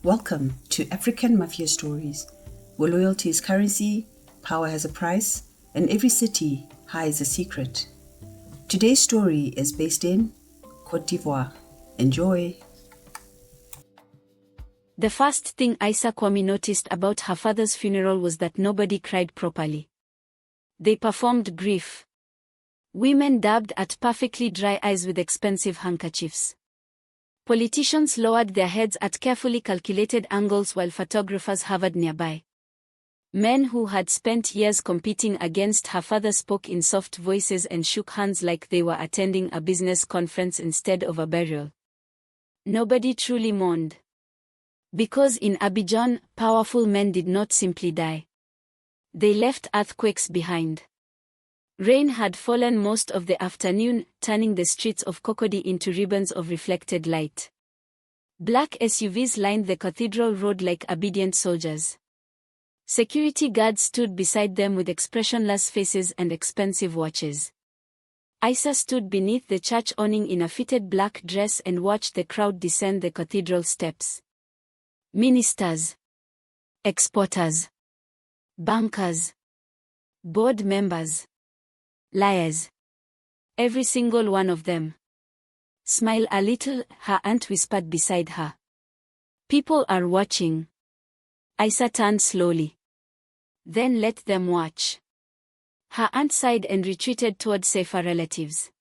Welcome to African Mafia Stories, where loyalty is currency, power has a price, and every city hides a secret. Today's story is based in Côte d'Ivoire. Enjoy! The first thing Kouassi Kouamé noticed about her father's funeral was that nobody cried properly. They performed grief. Women dabbed at perfectly dry eyes with expensive handkerchiefs. Politicians lowered their heads at carefully calculated angles while photographers hovered nearby. Men who had spent years competing against her father spoke in soft voices and shook hands like they were attending a business conference instead of a burial. Nobody truly mourned. Because in Abidjan, powerful men did not simply die. They left earthquakes behind. Rain had fallen most of the afternoon, turning the streets of Côte into ribbons of reflected light. Black SUVs lined the cathedral road like obedient soldiers. Security guards stood beside them with expressionless faces and expensive watches. Aysa stood beneath the church awning in a fitted black dress and watched the crowd descend the cathedral steps. Ministers, exporters, bankers, board members, liars. Every single one of them. Smile a little, her aunt whispered beside her. People are watching. Aysa turned slowly. Then let them watch. Her aunt sighed and retreated toward safer relatives.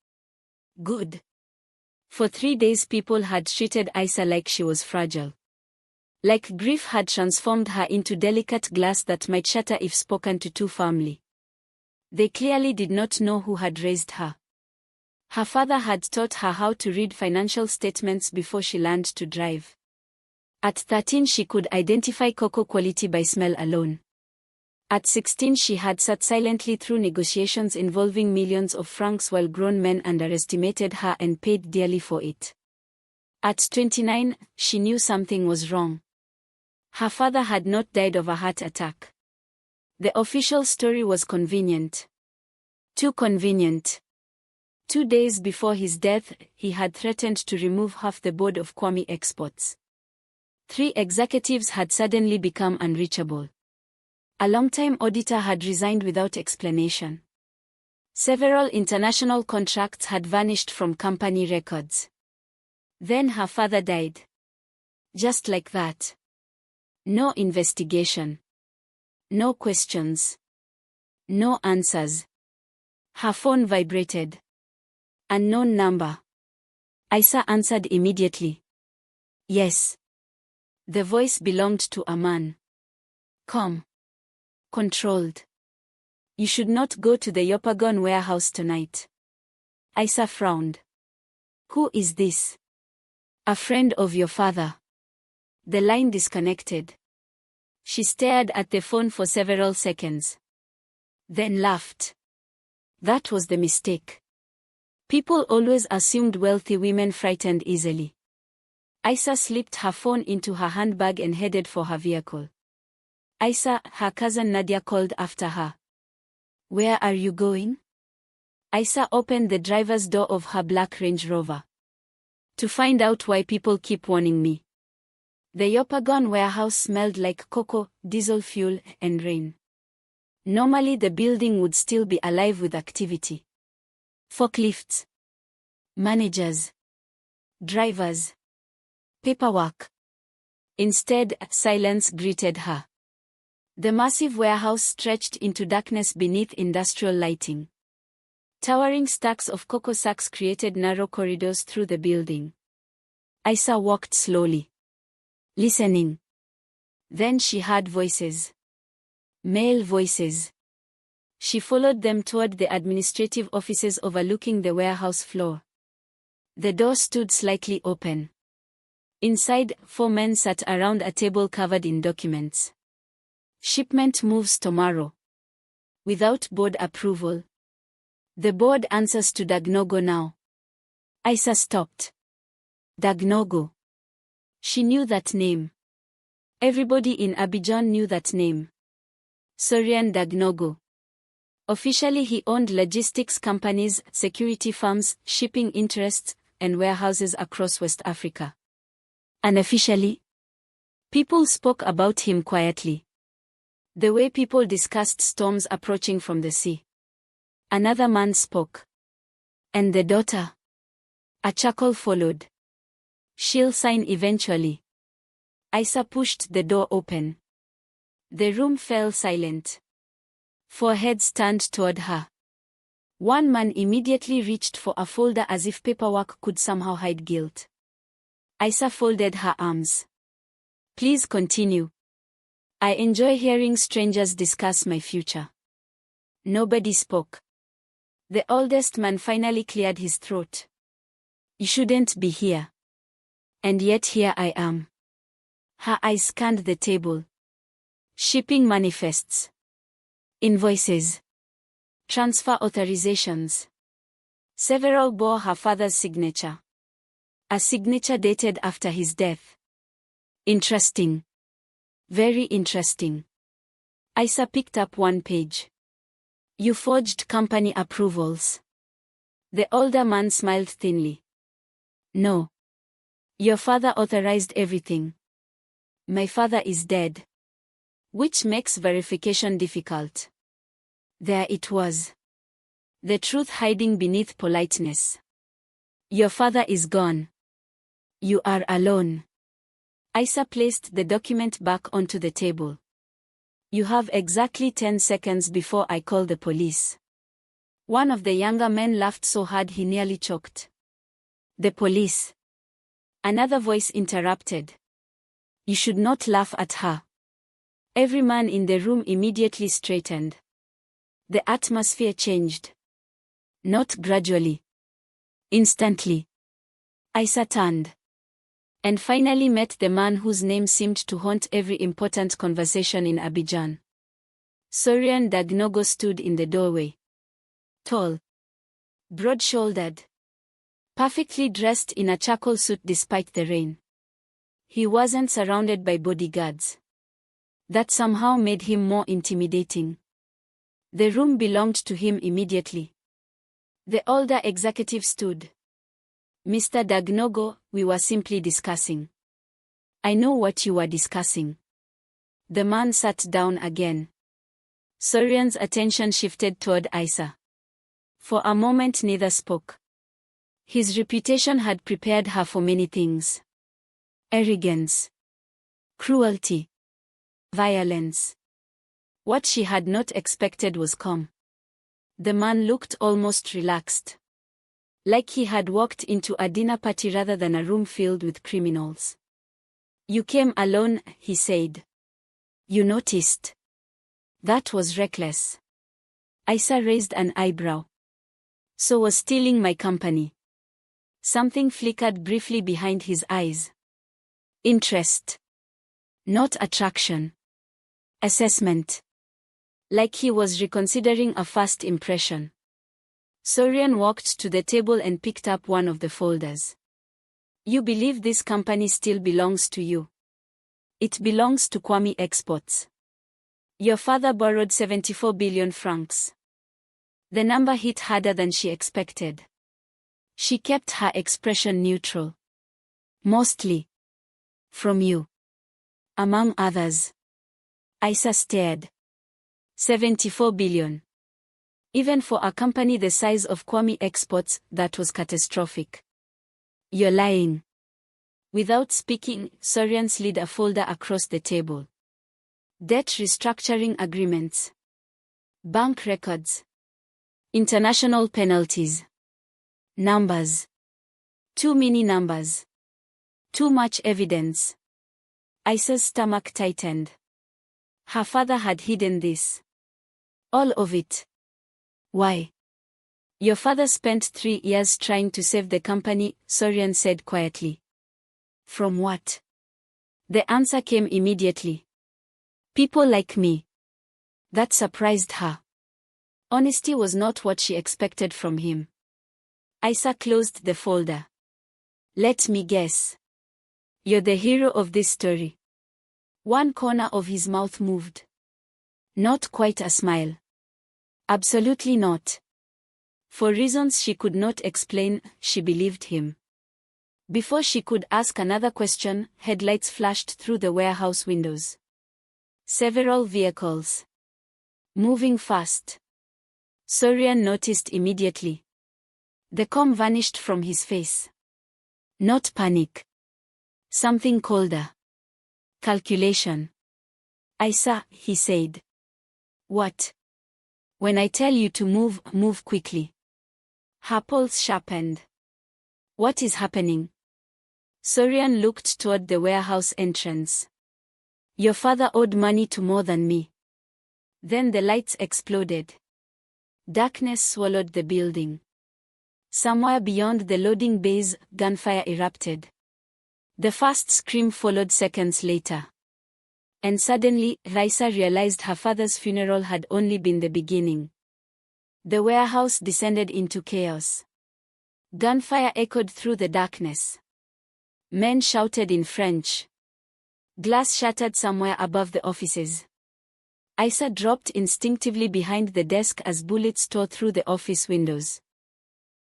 Good. For 3 days people had treated Aysa like she was fragile. Like grief had transformed her into delicate glass that might shatter if spoken to too firmly. They clearly did not know who had raised her. Her father had taught her how to read financial statements before she learned to drive. At 13 she could identify cocoa quality by smell alone. At 16 she had sat silently through negotiations involving millions of francs while grown men underestimated her and paid dearly for it. At 29, she knew something was wrong. Her father had not died of a heart attack. The official story was convenient. Too convenient. 2 days before his death, he had threatened to remove half the board of Kouamé Exports. 3 executives had suddenly become unreachable. A longtime auditor had resigned without explanation. Several international contracts had vanished from company records. Then her father died. Just like that. No investigation. No questions. No answers. Her phone vibrated. Unknown number. Aysa answered immediately. Yes. The voice belonged to a man. Calm. Controlled. You should not go to the Yopagon warehouse tonight. Aysa frowned. Who is this? A friend of your father. The line disconnected. She stared at the phone for several seconds. Then laughed. That was the mistake. People always assumed wealthy women frightened easily. Aysa slipped her phone into her handbag and headed for her vehicle. Aysa, her cousin Nadia called after her. Where are you going? Aysa opened the driver's door of her black Range Rover. To find out why people keep warning me. The Yopagon warehouse smelled like cocoa, diesel fuel, and rain. Normally the building would still be alive with activity. Forklifts. Managers. Drivers. Paperwork. Instead, silence greeted her. The massive warehouse stretched into darkness beneath industrial lighting. Towering stacks of cocoa sacks created narrow corridors through the building. Aysa walked slowly. Listening. Then she heard voices. Male voices. She followed them toward the administrative offices overlooking the warehouse floor. The door stood slightly open. Inside, 4 men sat around a table covered in documents. Shipment moves tomorrow. Without board approval. The board answers to Dagnogo now. Aysa stopped. Dagnogo. She knew that name. Everybody in Abidjan knew that name. Soryan Dagnogo. Officially he owned logistics companies, security firms, shipping interests, and warehouses across West Africa. Unofficially, People spoke about him quietly. The way people discussed storms approaching from the sea. Another man spoke. And the daughter? A chuckle followed. She'll sign eventually. Aysa pushed the door open. The room fell silent. 4 heads turned toward her. One man immediately reached for a folder as if paperwork could somehow hide guilt. Aysa folded her arms. Please continue. I enjoy hearing strangers discuss my future. Nobody spoke. The oldest man finally cleared his throat. You shouldn't be here. And yet here I am. Her eyes scanned the table. Shipping manifests. Invoices. Transfer authorizations. Several bore her father's signature. A signature dated after his death. Interesting. Very interesting. Aysa picked up one page. You forged company approvals. The older man smiled thinly. No. Your father authorized everything. My father is dead. Which makes verification difficult. There it was. The truth hiding beneath politeness. Your father is gone. You are alone. Aysa placed the document back onto the table. You have exactly 10 seconds before I call the police. One of the younger men laughed so hard he nearly choked. The police. Another voice interrupted. You should not laugh at her. Every man in the room immediately straightened. The atmosphere changed. Not gradually. Instantly. Aysa turned. And finally met the man whose name seemed to haunt every important conversation in Abidjan. Soryan Dagnogo stood in the doorway. Tall. Broad-shouldered. Perfectly dressed in a charcoal suit despite the rain. He wasn't surrounded by bodyguards. That somehow made him more intimidating. The room belonged to him immediately. The older executive stood. Mr. Dagnogo, we were simply discussing. I know what you were discussing. The man sat down again. Soryan's attention shifted toward Aysa. For a moment neither spoke. His reputation had prepared her for many things. Arrogance. Cruelty. Violence. What she had not expected was calm. The man looked almost relaxed. Like he had walked into a dinner party rather than a room filled with criminals. You came alone, he said. You noticed. That was reckless. Aysa raised an eyebrow. So was stealing my company. Something flickered briefly behind his eyes. Interest. Not attraction. Assessment. Like he was reconsidering a first impression. Soryan walked to the table and picked up one of the folders. You believe this company still belongs to you? It belongs to Kouamé Exports. Your father borrowed 74 billion francs. The number hit harder than she expected. She kept her expression neutral. Mostly. From you. Among others. Aysa stared. 74 billion. Even for a company the size of Kouamé Exports, that was catastrophic. You're lying. Without speaking, Soryan slid a folder across the table. Debt restructuring agreements. Bank records. International penalties. Numbers. Too many numbers. Too much evidence. Aysa's stomach tightened. Her father had hidden this. All of it. Why? Your father spent 3 years trying to save the company, Soryan said quietly. From what? The answer came immediately. People like me. That surprised her. Honesty was not what she expected from him. Aysa closed the folder. Let me guess. You're the hero of this story. One corner of his mouth moved. Not quite a smile. Absolutely not. For reasons she could not explain, she believed him. Before she could ask another question, headlights flashed through the warehouse windows. Several vehicles. Moving fast. Soryan noticed immediately. The calm vanished from his face. Not panic. Something colder. Calculation. Aysa, he said. What? When I tell you to move, move quickly. Her pulse sharpened. What is happening? Soryan looked toward the warehouse entrance. Your father owed money to more than me. Then the lights exploded. Darkness swallowed the building. Somewhere beyond the loading bays, gunfire erupted. The first scream followed seconds later. And suddenly, Aysa realized her father's funeral had only been the beginning. The warehouse descended into chaos. Gunfire echoed through the darkness. Men shouted in French. Glass shattered somewhere above the offices. Aysa dropped instinctively behind the desk as bullets tore through the office windows.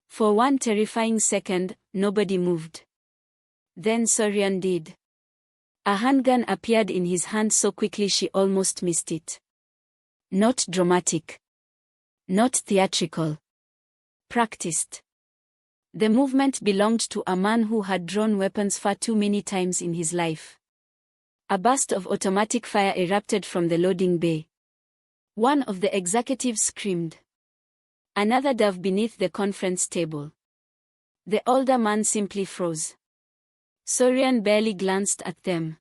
For one terrifying second, nobody moved. Then Soryan did. A handgun appeared in his hand so quickly she almost missed it. Not dramatic. Not theatrical. Practiced. The movement belonged to a man who had drawn weapons far too many times in his life. A burst of automatic fire erupted from the loading bay. One of the executives screamed. Another dove beneath the conference table. The older man simply froze. Soryan barely glanced at them.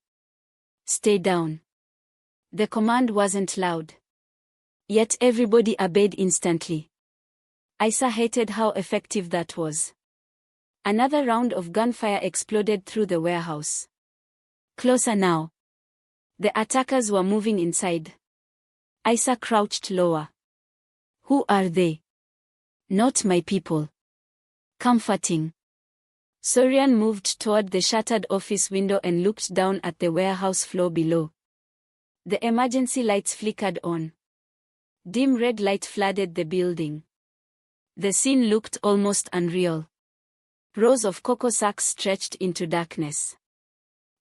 Stay down. The command wasn't loud. Yet everybody obeyed instantly. Aysa hated how effective that was. Another round of gunfire exploded through the warehouse. Closer now. The attackers were moving inside. Aysa crouched lower. Who are they? Not my people. Comforting. Soryan moved toward the shattered office window and looked down at the warehouse floor below. The emergency lights flickered on. Dim red light flooded the building. The scene looked almost unreal. Rows of cocoa sacks stretched into darkness.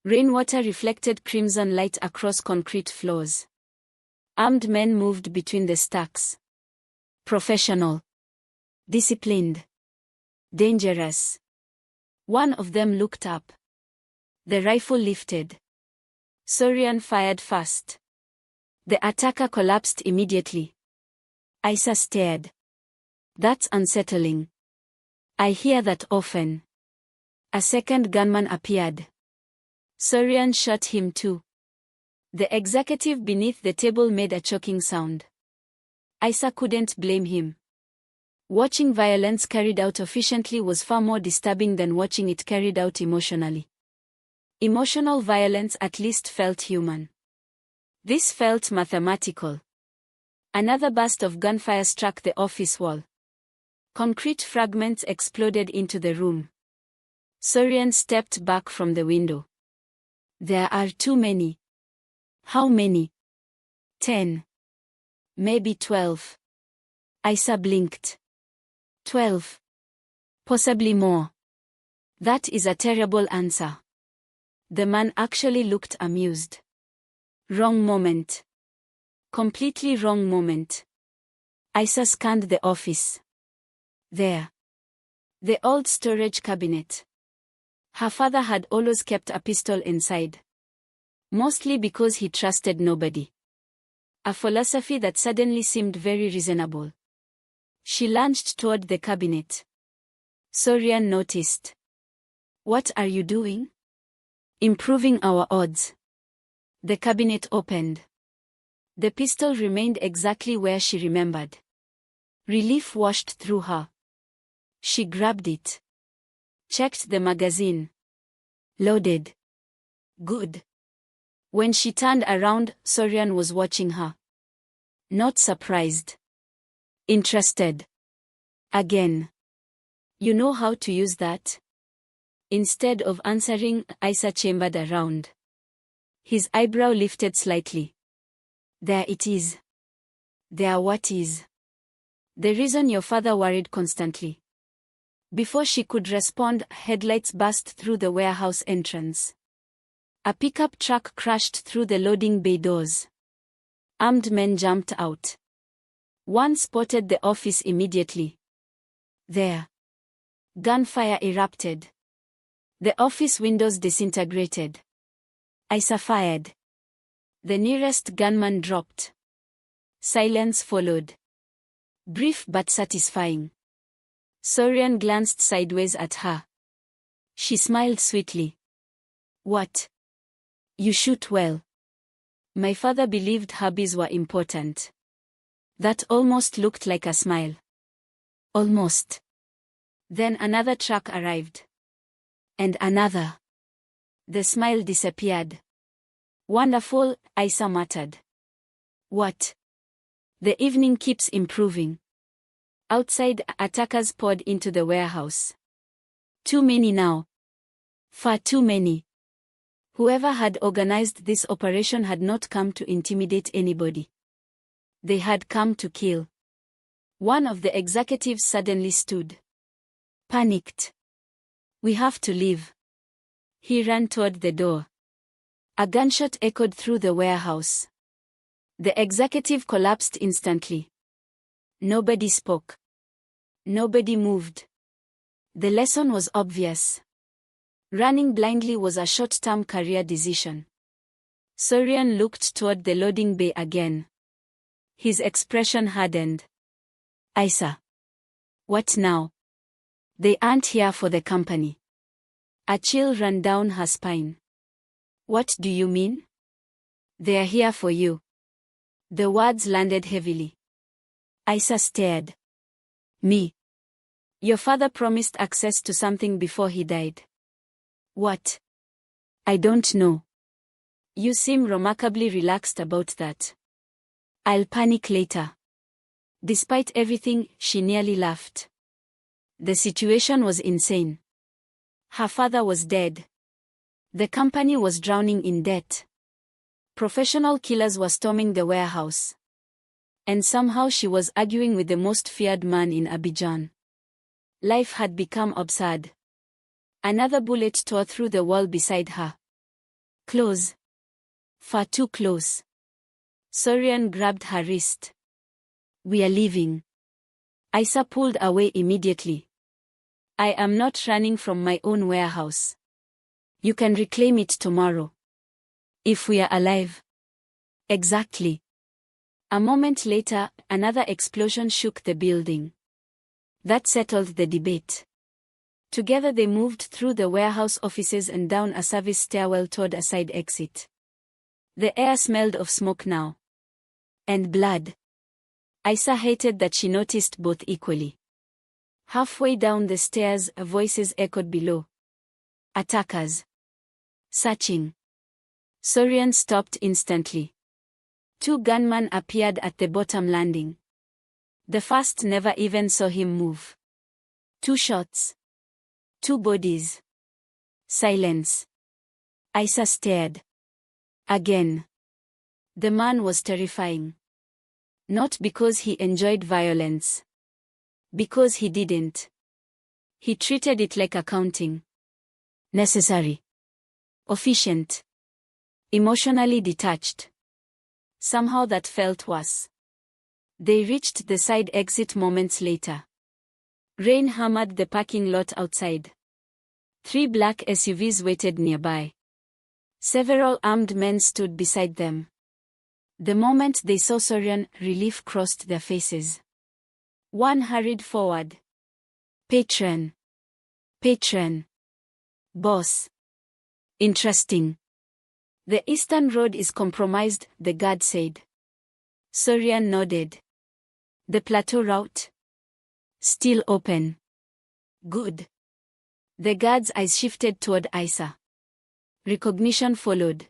Rainwater reflected crimson light across concrete floors. Armed men moved between the stacks. Professional. Disciplined. Dangerous. One of them looked up. The rifle lifted. Soryan fired fast. The attacker collapsed immediately. Aysa stared. That's unsettling. I hear that often. A second gunman appeared. Soryan shot him too. The executive beneath the table made a choking sound. Aysa couldn't blame him. Watching violence carried out efficiently was far more disturbing than watching it carried out emotionally. Emotional violence at least felt human. This felt mathematical. Another burst of gunfire struck the office wall. Concrete fragments exploded into the room. Soryan stepped back from the window. There are too many. How many? 10. Maybe 12. Aysa blinked. 12. Possibly more. That is a terrible answer. The man actually looked amused. Wrong moment. Completely wrong moment. Aysa scanned the office. There. The old storage cabinet. Her father had always kept a pistol inside. Mostly because he trusted nobody. A philosophy that suddenly seemed very reasonable. She lunged toward the cabinet. Soryan noticed. What are you doing? Improving our odds. The cabinet opened. The pistol remained exactly where she remembered. Relief washed through her. She grabbed it. Checked the magazine. Loaded. Good. When she turned around, Soryan was watching her. Not surprised. Interested. Again. You know how to use that? Instead of answering, Aysa chambered around. His eyebrow lifted slightly. There it is. There what is? The reason your father worried constantly. Before she could respond, headlights burst through the warehouse entrance. A pickup truck crashed through the loading bay doors. Armed men jumped out. One spotted the office immediately. There. Gunfire erupted. The office windows disintegrated. Aysa fired. The nearest gunman dropped. Silence followed. Brief but satisfying. Soryan glanced sideways at her. She smiled sweetly. What? You shoot well. My father believed hobbies were important. That almost looked like a smile. Almost. Then another truck arrived. And another. The smile disappeared. Wonderful, Aysa muttered. What? The evening keeps improving. Outside, attackers poured into the warehouse. Too many now. Far too many. Whoever had organized this operation had not come to intimidate anybody. They had come to kill. One of the executives suddenly stood. Panicked. We have to leave. He ran toward the door. A gunshot echoed through the warehouse. The executive collapsed instantly. Nobody spoke. Nobody moved. The lesson was obvious. Running blindly was a short-term career decision. Soryan looked toward the loading bay again. His expression hardened. Aysa. What now? They aren't here for the company. A chill ran down her spine. What do you mean? They're here for you. The words landed heavily. Aysa stared. Me. Your father promised access to something before he died. What? I don't know. You seem remarkably relaxed about that. I'll panic later. Despite everything, she nearly laughed. The situation was insane. Her father was dead. The company was drowning in debt. Professional killers were storming the warehouse. And somehow she was arguing with the most feared man in Abidjan. Life had become absurd. Another bullet tore through the wall beside her. Close. Far too close. Soryan grabbed her wrist. We are leaving. Aysa pulled away immediately. I am not running from my own warehouse. You can reclaim it tomorrow. If we are alive. Exactly. A moment later, another explosion shook the building. That settled the debate. Together they moved through the warehouse offices and down a service stairwell toward a side exit. The air smelled of smoke now. And blood. Aysa hated that she noticed both equally. Halfway down the stairs, voices echoed below. Attackers. Searching. Soryan stopped instantly. Two gunmen appeared at the bottom landing. The first never even saw him move. 2 shots. 2 bodies. Silence. Aysa stared. Again. The man was terrifying. Not because he enjoyed violence. Because he didn't. He treated it like accounting. Necessary. Efficient. Emotionally detached. Somehow that felt worse. They reached the side exit moments later. Rain hammered the parking lot outside. 3 black SUVs waited nearby. Several armed men stood beside them. The moment they saw Soryan, relief crossed their faces. One hurried forward. Patron. Patron. Boss. Interesting. The eastern road is compromised, the guard said. Soryan nodded. The plateau route? Still open. Good. The guard's eyes shifted toward Aysa. Recognition followed.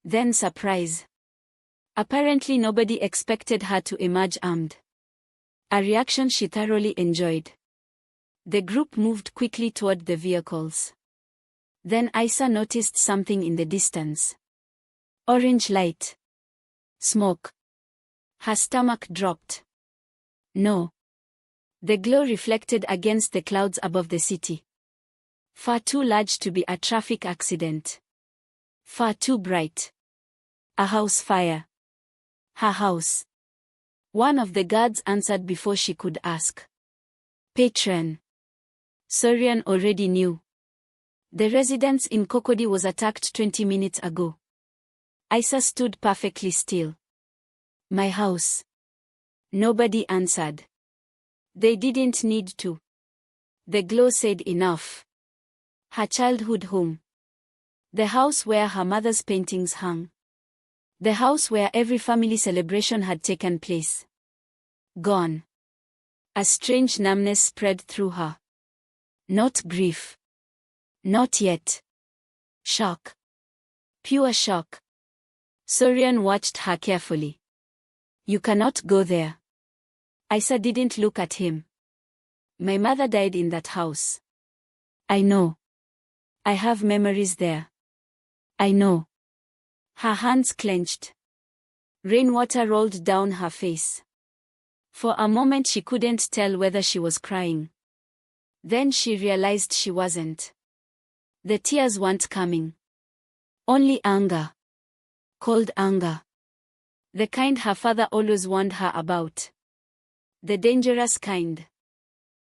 Then surprise. Apparently nobody expected her to emerge armed. A reaction she thoroughly enjoyed. The group moved quickly toward the vehicles. Then Aysa noticed something in the distance. Orange light. Smoke. Her stomach dropped. No. The glow reflected against the clouds above the city. Far too large to be a traffic accident. Far too bright. A house fire. Her house. One of the guards answered before she could ask. Patron. Soryan already knew. The residence in Côte was attacked 20 minutes ago. Aysa stood perfectly still. My house. Nobody answered. They didn't need to. The glow said enough. Her childhood home. The house where her mother's paintings hung. The house where every family celebration had taken place. Gone. A strange numbness spread through her. Not grief. Not yet. Shock. Pure shock. Soryan watched her carefully. You cannot go there. Aysa didn't look at him. My mother died in that house. I know. I have memories there. I know. Her hands clenched. Rainwater rolled down her face. For a moment she couldn't tell whether she was crying. Then she realized she wasn't. The tears weren't coming. Only anger. Cold anger. The kind her father always warned her about. The dangerous kind.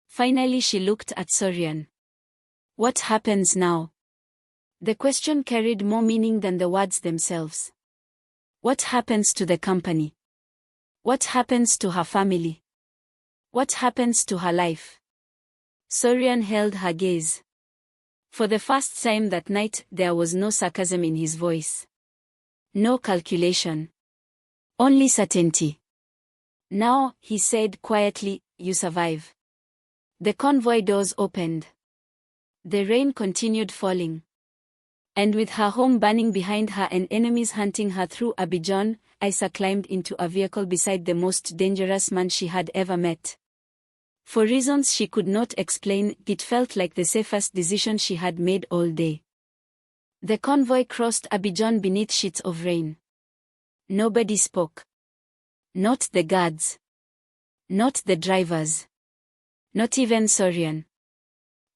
Finally she looked at Soryan. What happens now? The question carried more meaning than the words themselves. What happens to the company? What happens to her family? What happens to her life? Soryan held her gaze. For the first time that night there was no sarcasm in his voice. No calculation. Only certainty. Now, he said quietly, you survive. The convoy doors opened. The rain continued falling. And with her home burning behind her and enemies hunting her through Abidjan, Aysa climbed into a vehicle beside the most dangerous man she had ever met. For reasons she could not explain, it felt like the safest decision she had made all day. The convoy crossed Abidjan beneath sheets of rain. Nobody spoke. Not the guards. Not the drivers. Not even Soryan.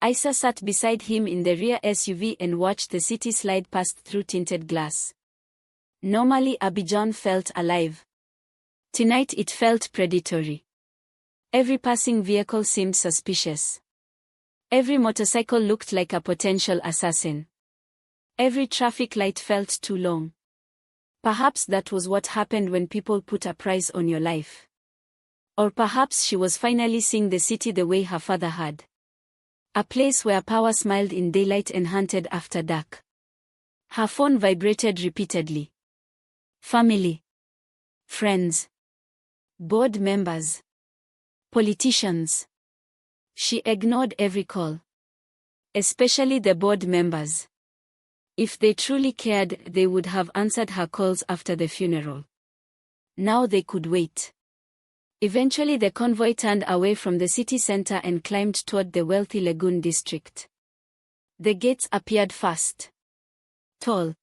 Aysa sat beside him in the rear SUV and watched the city slide past through tinted glass. Normally Abidjan felt alive. Tonight it felt predatory. Every passing vehicle seemed suspicious. Every motorcycle looked like a potential assassin. Every traffic light felt too long. Perhaps that was what happened when people put a price on your life. Or perhaps she was finally seeing the city the way her father had. A place where power smiled in daylight and hunted after dark. Her phone vibrated repeatedly. Family. Friends. Board members. Politicians. She ignored every call. Especially the board members. If they truly cared, they would have answered her calls after the funeral. Now they could wait. Eventually the convoy turned away from the city center and climbed toward the wealthy lagoon district. The gates appeared fast. Tall.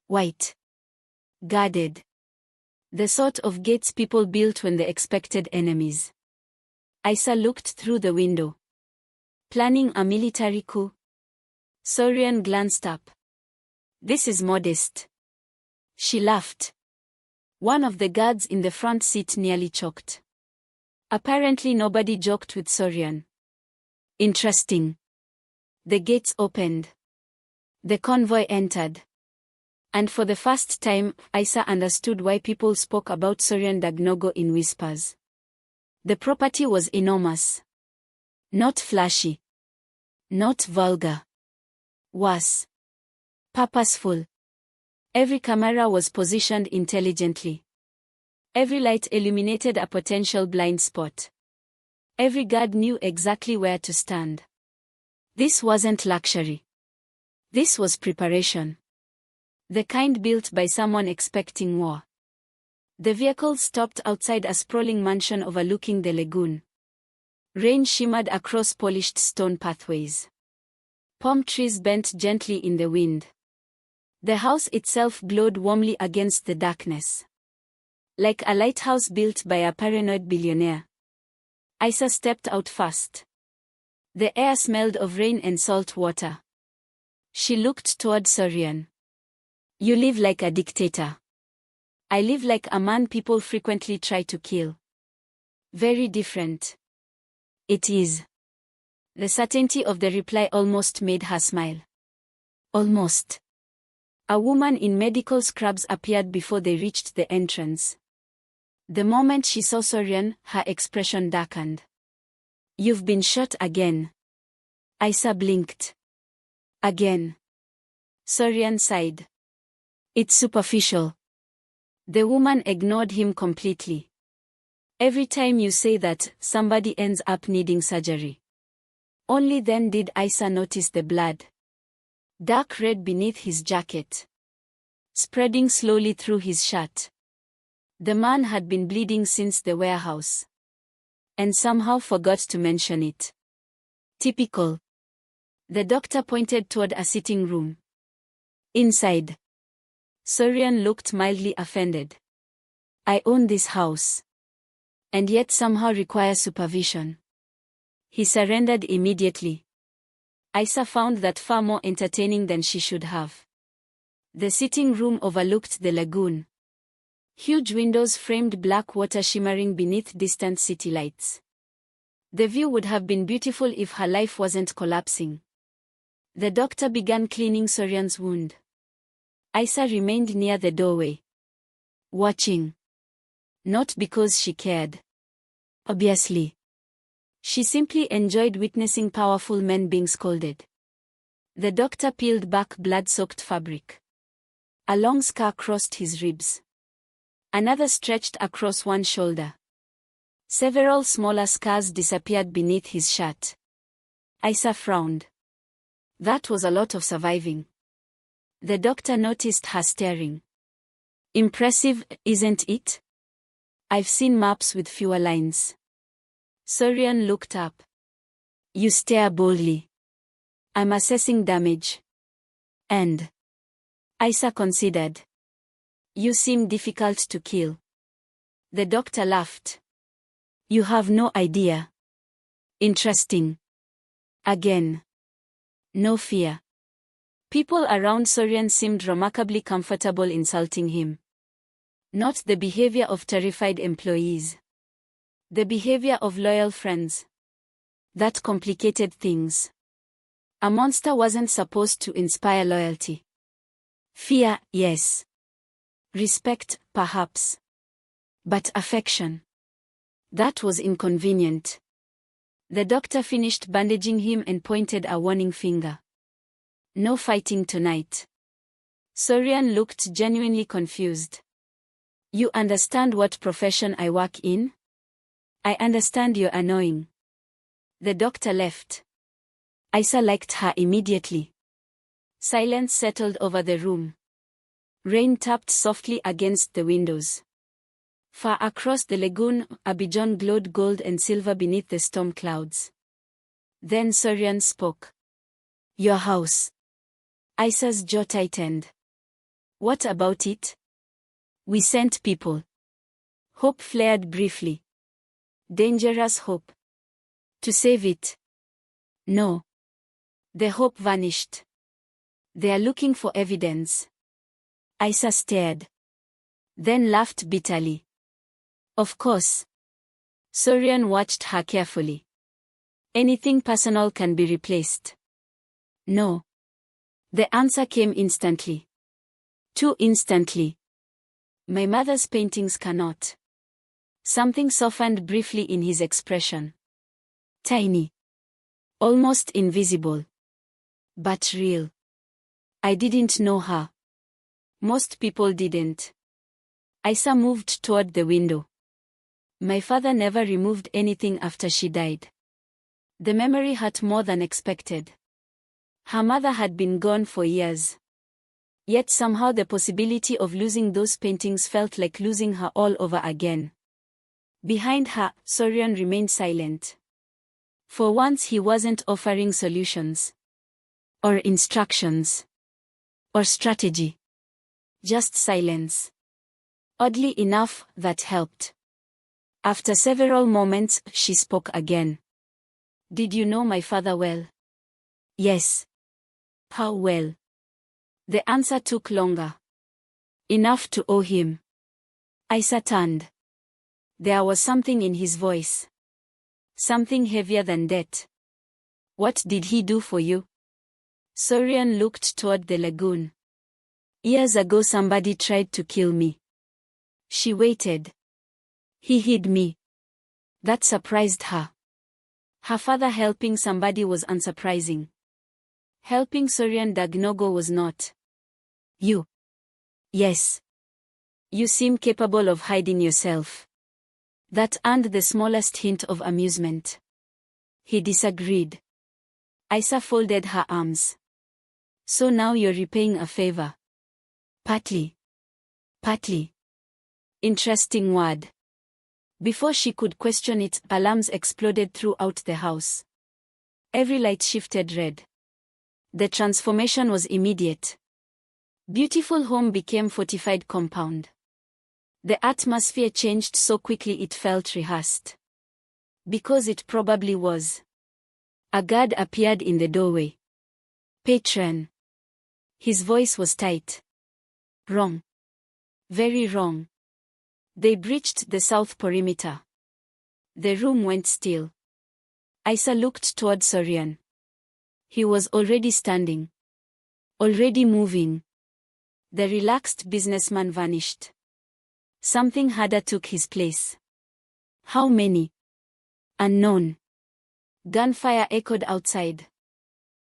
White. Guarded. The sort of gates people built when they expected enemies. Aysa looked through the window. Planning a military coup? Soryan glanced up. This is modest. She laughed. One of the guards in the front seat nearly choked. Apparently nobody joked with Soryan. Interesting. The gates opened. The convoy entered. And for the first time, Aysa understood why people spoke about Soryan Dagnogo in whispers. The property was enormous. Not flashy. Not vulgar. Worse. Purposeful. Every camera was positioned intelligently. Every light illuminated a potential blind spot. Every guard knew exactly where to stand. This wasn't luxury. This was preparation. The kind built by someone expecting war. The vehicle stopped outside a sprawling mansion overlooking the lagoon. Rain shimmered across polished stone pathways. Palm trees bent gently in the wind. The house itself glowed warmly against the darkness. Like a lighthouse built by a paranoid billionaire. Aysa stepped out fast. The air smelled of rain and salt water. She looked toward Soryan. You live like a dictator. I live like a man people frequently try to kill. Very different. It is. The certainty of the reply almost made her smile. Almost. A woman in medical scrubs appeared before they reached the entrance. The moment she saw Soryan, her expression darkened. You've been shot again. Aysa blinked. Again. Soryan sighed. It's superficial. The woman ignored him completely. Every time you say that, somebody ends up needing surgery. Only then did Aysa notice the blood. Dark red beneath his jacket. Spreading slowly through his shirt. The man had been bleeding since the warehouse. And somehow forgot to mention it. Typical. The doctor pointed toward a sitting room. Inside. Soryan looked mildly offended. I own this house. And yet somehow require supervision. He surrendered immediately. Aysa found that far more entertaining than she should have. The sitting room overlooked the lagoon. Huge windows framed black water shimmering beneath distant city lights. The view would have been beautiful if her life wasn't collapsing. The doctor began cleaning Soryan's wound. Aysa remained near the doorway. Watching. Not because she cared. Obviously. She simply enjoyed witnessing powerful men being scolded. The doctor peeled back blood-soaked fabric. A long scar crossed his ribs. Another stretched across one shoulder. Several smaller scars disappeared beneath his shirt. Aysa frowned. That was a lot of surviving. The doctor noticed her staring. Impressive, isn't it? I've seen maps with fewer lines. Soryan looked up. You stare boldly. I'm assessing damage. And Aysa considered. You seem difficult to kill. The doctor laughed. You have no idea. Interesting. Again. No fear. People around Soryan seemed remarkably comfortable insulting him. Not the behavior of terrified employees. The behavior of loyal friends. That complicated things. A monster wasn't supposed to inspire loyalty. Fear, yes. Respect, perhaps. But affection. That was inconvenient. The doctor finished bandaging him and pointed a warning finger. No fighting tonight. Soryan looked genuinely confused. You understand what profession I work in? I understand you're annoying. The doctor left. Aysa liked her immediately. Silence settled over the room. Rain tapped softly against the windows. Far across the lagoon, Abidjan glowed gold and silver beneath the storm clouds. Then Soryan spoke. Your house. Aysa's jaw tightened. What about it? We sent people. Hope flared briefly. Dangerous hope. To save it. No. The hope vanished. They are looking for evidence. Aysa stared. Then laughed bitterly. Of course. Soryan watched her carefully. Anything personal can be replaced. No. The answer came instantly. Too instantly. My mother's paintings cannot. Something softened briefly in his expression. Tiny. Almost invisible. But real. I didn't know her. Most people didn't. Aysa moved toward the window. My father never removed anything after she died. The memory hurt more than expected. Her mother had been gone for years. Yet somehow the possibility of losing those paintings felt like losing her all over again. Behind her, Soryan remained silent. For once he wasn't offering solutions. Or instructions. Or strategy. Just silence. Oddly enough, that helped. After several moments, she spoke again. Did you know my father well? Yes. How well? The answer took longer. Enough to owe him. Aysa turned. There was something in his voice. Something heavier than debt. What did he do for you? Soryan looked toward the lagoon. Years ago somebody tried to kill me. She waited. He hid me. That surprised her. Her father helping somebody was unsurprising. Helping Soryan Dagnogo was not. You. Yes. You seem capable of hiding yourself. That earned the smallest hint of amusement. He disagreed. Aysa folded her arms. So now you're repaying a favor. Partly. Partly. Interesting word. Before she could question it, alarms exploded throughout the house. Every light shifted red. The transformation was immediate. Beautiful home became fortified compound. The atmosphere changed so quickly it felt rehearsed. Because it probably was. A guard appeared in the doorway. Patron. His voice was tight. Wrong. Very wrong. They breached the south perimeter. The room went still. Aysa looked toward Soryan. He was already standing. Already moving. The relaxed businessman vanished. Something harder took his place. How many? Unknown. Gunfire echoed outside.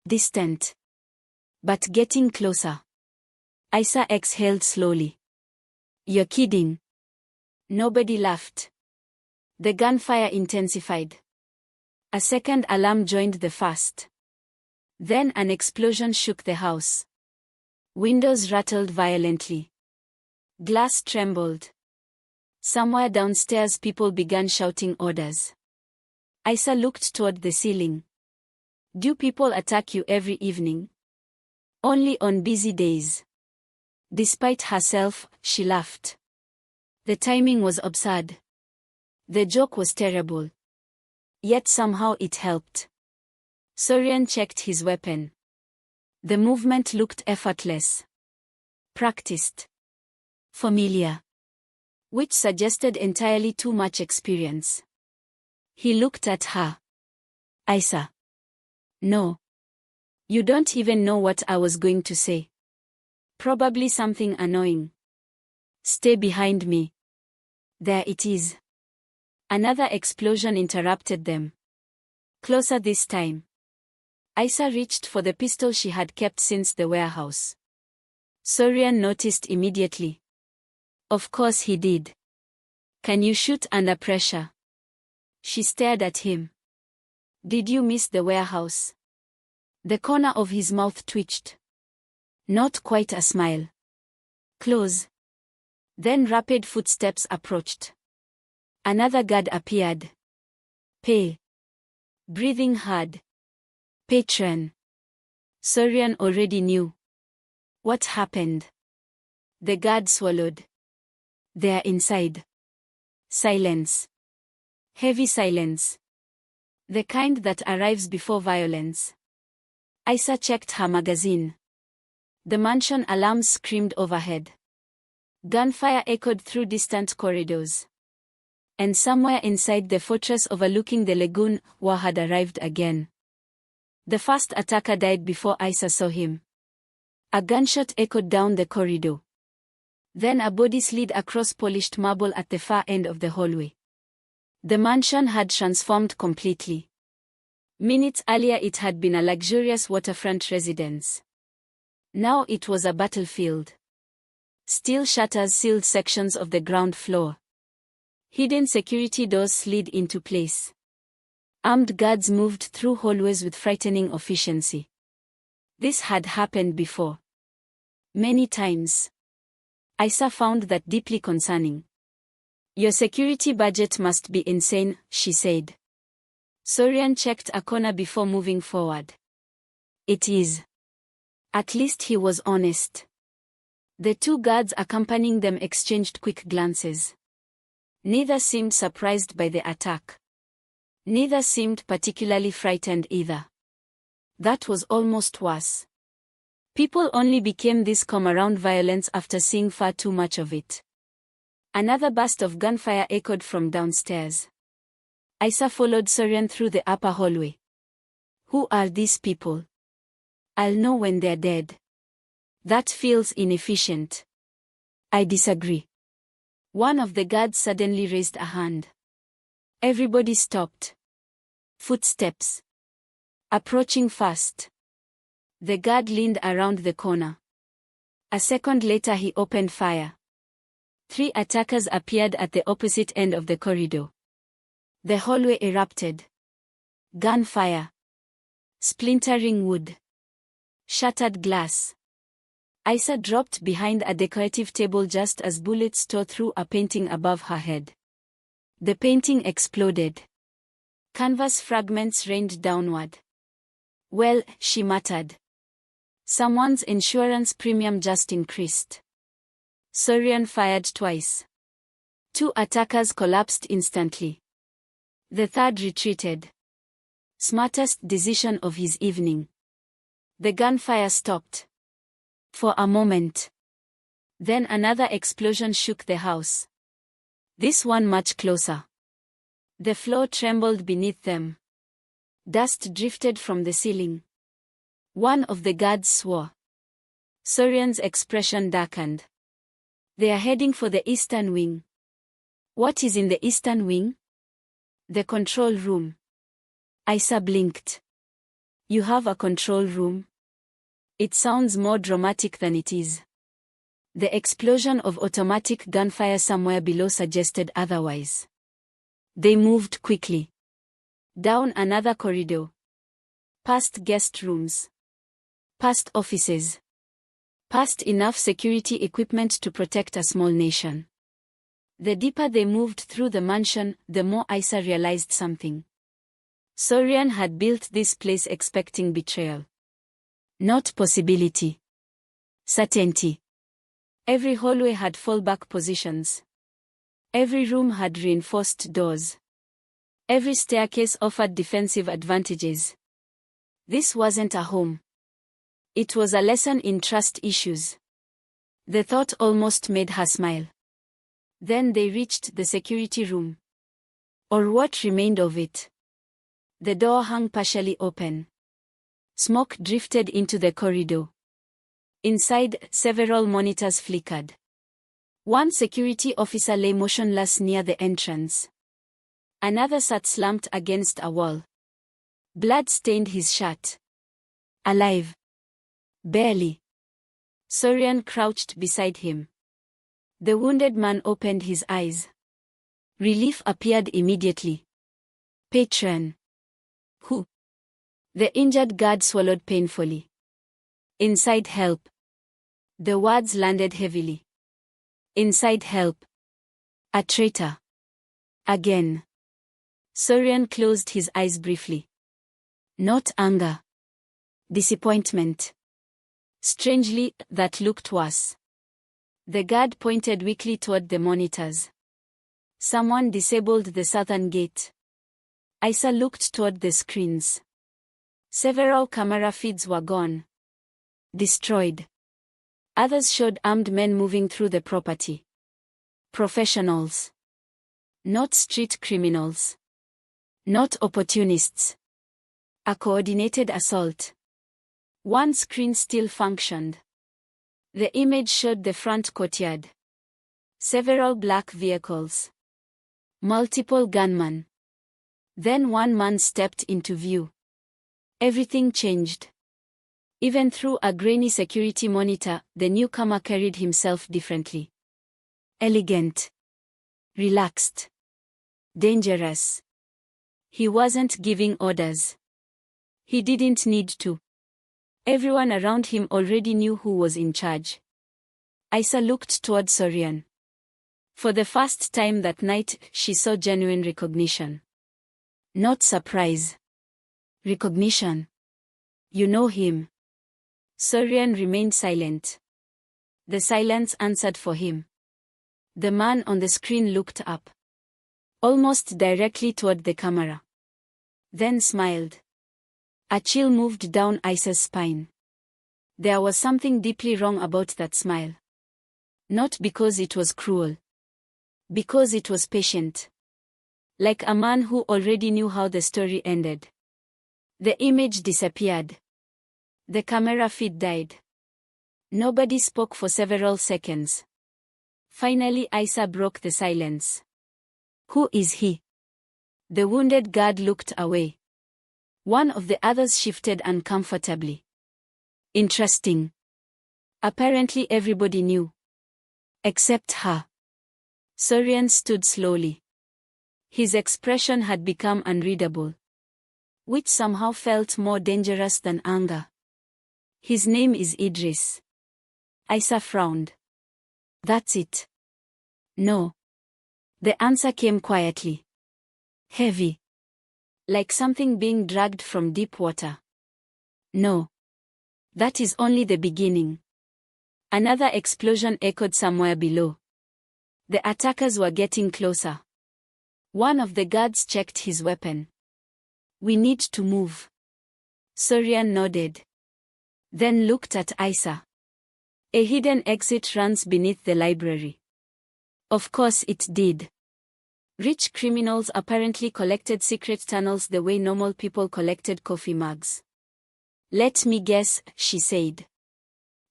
Distant. But getting closer. Aysa exhaled slowly. You're kidding. Nobody laughed. The gunfire intensified. A second alarm joined the first. Then an explosion shook the house. Windows rattled violently. Glass trembled. Somewhere downstairs people began shouting orders. Aysa looked toward the ceiling. Do people attack you every evening? Only on busy days. Despite herself, she laughed. The timing was absurd. The joke was terrible. Yet somehow it helped. Soryan checked his weapon. The movement looked effortless. Practiced. Familiar. Which suggested entirely too much experience. He looked at her. Aysa. No. You don't even know what I was going to say. Probably something annoying. Stay behind me. There it is. Another explosion interrupted them. Closer this time. Aysa reached for the pistol she had kept since the warehouse. Soryan noticed immediately. Of course he did. Can you shoot under pressure? She stared at him. Did you miss the warehouse? The corner of his mouth twitched. Not quite a smile. Close. Then rapid footsteps approached. Another guard appeared. Pay. Breathing hard. Patron. Soryan already knew. What happened? The guard swallowed. They're inside. Silence. Heavy silence. The kind that arrives before violence. Aysa checked her magazine. The mansion alarms screamed overhead. Gunfire echoed through distant corridors. And somewhere inside the fortress overlooking the lagoon, war had arrived again. The first attacker died before Aysa saw him. A gunshot echoed down the corridor. Then a body slid across polished marble at the far end of the hallway. The mansion had transformed completely. Minutes earlier it had been a luxurious waterfront residence. Now it was a battlefield. Steel shutters sealed sections of the ground floor. Hidden security doors slid into place. Armed guards moved through hallways with frightening efficiency. This had happened before. Many times. Aysa found that deeply concerning. Your security budget must be insane, she said. Soryan checked a corner before moving forward. It is. At least he was honest. The two guards accompanying them exchanged quick glances. Neither seemed surprised by the attack. Neither seemed particularly frightened either. That was almost worse. People only became this calm around violence after seeing far too much of it. Another burst of gunfire echoed from downstairs. Aysa followed Soryan through the upper hallway. Who are these people? I'll know when they're dead. That feels inefficient. I disagree. One of the guards suddenly raised a hand. Everybody stopped. Footsteps. Approaching fast. The guard leaned around the corner. A second later he opened fire. 3 attackers appeared at the opposite end of the corridor. The hallway erupted. Gunfire. Splintering wood. Shattered glass. Aysa dropped behind a decorative table just as bullets tore through a painting above her head. The painting exploded. Canvas fragments rained downward. Well, she muttered. Someone's insurance premium just increased. Soryan fired twice. 2 attackers collapsed instantly. The third retreated. Smartest decision of his evening. The gunfire stopped. For a moment. Then another explosion shook the house. This one much closer. The floor trembled beneath them. Dust drifted from the ceiling. One of the guards swore. Soryan's expression darkened. They are heading for the eastern wing. What is in the eastern wing? The control room. Aysa blinked. You have a control room? It sounds more dramatic than it is. The explosion of automatic gunfire somewhere below suggested otherwise. They moved quickly. Down another corridor. Past guest rooms. Past offices. Past enough security equipment to protect a small nation. The deeper they moved through the mansion, the more Aysa realized something. Soryan had built this place expecting betrayal. Not possibility. Certainty. Every hallway had fallback positions. Every room had reinforced doors. Every staircase offered defensive advantages. This wasn't a home. It was a lesson in trust issues. The thought almost made her smile. Then they reached the security room. Or what remained of it. The door hung partially open. Smoke drifted into the corridor. Inside, several monitors flickered. One security officer lay motionless near the entrance. Another sat slumped against a wall. Blood stained his shirt. Alive. Barely. Soryan crouched beside him. The wounded man opened his eyes. Relief appeared immediately. Patron. Who? The injured guard swallowed painfully. Inside help. The words landed heavily. Inside help. A traitor. Again. Soryan closed his eyes briefly. Not anger. Disappointment. Strangely, that looked worse. The guard pointed weakly toward the monitors. Someone disabled the southern gate. Aysa looked toward the screens. Several camera feeds were gone. Destroyed. Others showed armed men moving through the property. Professionals. Not street criminals. Not opportunists. A coordinated assault. One screen still functioned. The image showed the front courtyard. Several black vehicles. Multiple gunmen. Then one man stepped into view. Everything changed. Even through a grainy security monitor, the newcomer carried himself differently. Elegant. Relaxed. Dangerous. He wasn't giving orders. He didn't need to. Everyone around him already knew who was in charge. Aysa looked toward Soryan. For the first time that night, she saw genuine recognition. Not surprise. Recognition. You know him. Soryan remained silent. The silence answered for him. The man on the screen looked up. almost directly toward the camera. Then smiled. A chill moved down Aysa's spine. There was something deeply wrong about that smile. Not because it was cruel. Because it was patient. Like a man who already knew how the story ended. The image disappeared. The camera feed died. Nobody spoke for several seconds. Finally Aysa broke the silence. Who is he? The wounded guard looked away. One of the others shifted uncomfortably. Interesting. Apparently everybody knew. Except her. Soryan stood slowly. His expression had become unreadable. Which somehow felt more dangerous than anger. His name is Idriss. Aysa frowned. That's it. No. The answer came quietly. Heavy. Like something being dragged from deep water. No. That is only the beginning. Another explosion echoed somewhere below. The attackers were getting closer. One of the guards checked his weapon. We need to move. Soryan nodded. Then looked at Aysa. A hidden exit runs beneath the library. Of course it did. Rich criminals apparently collected secret tunnels the way normal people collected coffee mugs. Let me guess, she said.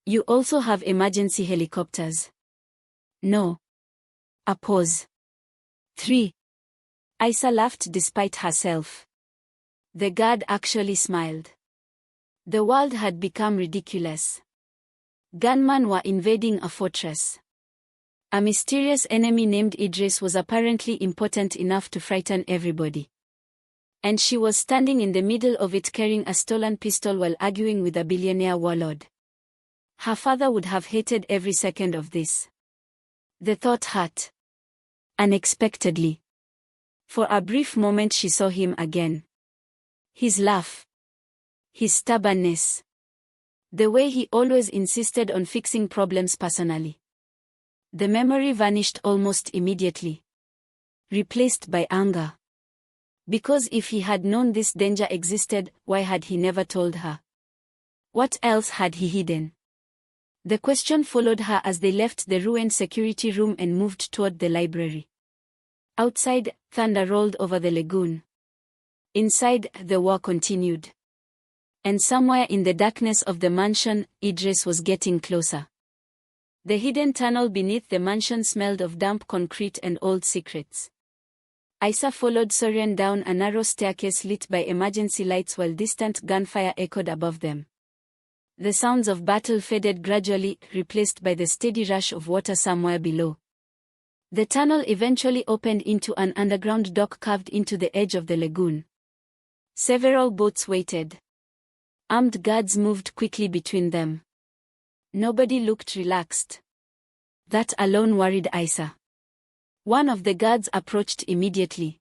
You also have emergency helicopters. No. A pause. 3. Aysa laughed despite herself. The guard actually smiled. The world had become ridiculous. Gunmen were invading a fortress. A mysterious enemy named Idriss was apparently important enough to frighten everybody. And she was standing in the middle of it carrying a stolen pistol while arguing with a billionaire warlord. Her father would have hated every second of this. The thought hurt. Unexpectedly. For a brief moment she saw him again. His laugh. His stubbornness. The way he always insisted on fixing problems personally. The memory vanished almost immediately. Replaced by anger. Because if he had known this danger existed, why had he never told her? What else had he hidden? The question followed her as they left the ruined security room and moved toward the library. Outside, thunder rolled over the lagoon. Inside, the war continued. And somewhere in the darkness of the mansion, Idriss was getting closer. The hidden tunnel beneath the mansion smelled of damp concrete and old secrets. Aysa followed Soryan down a narrow staircase lit by emergency lights while distant gunfire echoed above them. The sounds of battle faded gradually, replaced by the steady rush of water somewhere below. The tunnel eventually opened into an underground dock carved into the edge of the lagoon. Several boats waited. Armed guards moved quickly between them. Nobody looked relaxed. That alone worried Aysa. One of the guards approached immediately.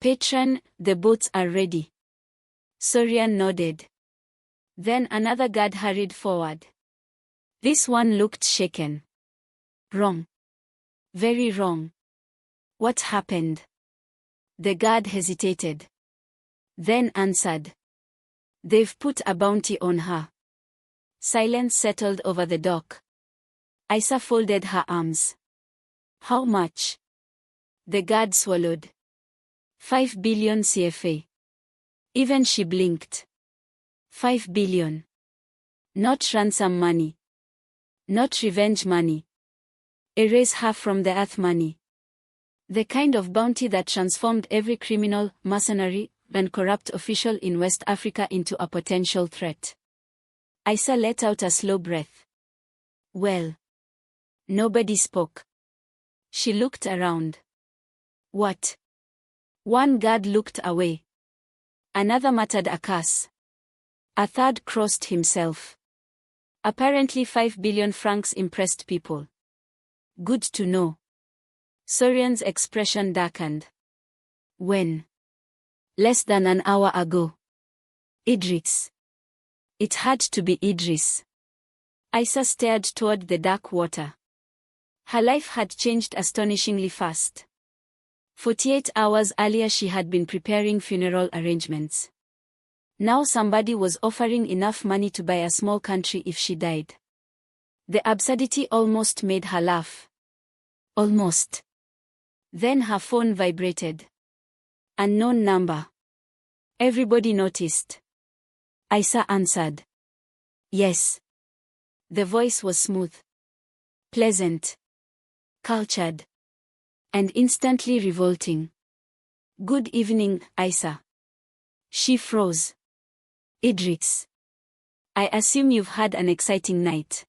Patron, the boats are ready. Soryan nodded. Then another guard hurried forward. This one looked shaken. Wrong. Very wrong. What happened? The guard hesitated. Then answered. They've put a bounty on her. Silence settled over the dock. Aysa folded her arms. How much? The guard swallowed. 5 billion CFA. Even she blinked. 5 billion. Not ransom money. Not revenge money. Erase her from the earth money. The kind of bounty that transformed every criminal, mercenary, and corrupt official in West Africa into a potential threat. Aysa let out a slow breath. Well. Nobody spoke. She looked around. What? One guard looked away. Another muttered a curse. A third crossed himself. Apparently 5 billion francs impressed people. Good to know. Soryan's expression darkened. When? Less than an hour ago. Idriss. It had to be Idriss. Aysa stared toward the dark water. Her life had changed astonishingly fast. 48 hours earlier she had been preparing funeral arrangements. Now somebody was offering enough money to buy a small country if she died. The absurdity almost made her laugh. Almost. Then her phone vibrated. Unknown number. Everybody noticed. Aysa answered. Yes. The voice was smooth, pleasant, cultured, and instantly revolting. Good evening, Aysa. She froze. Idriss. I assume you've had an exciting night.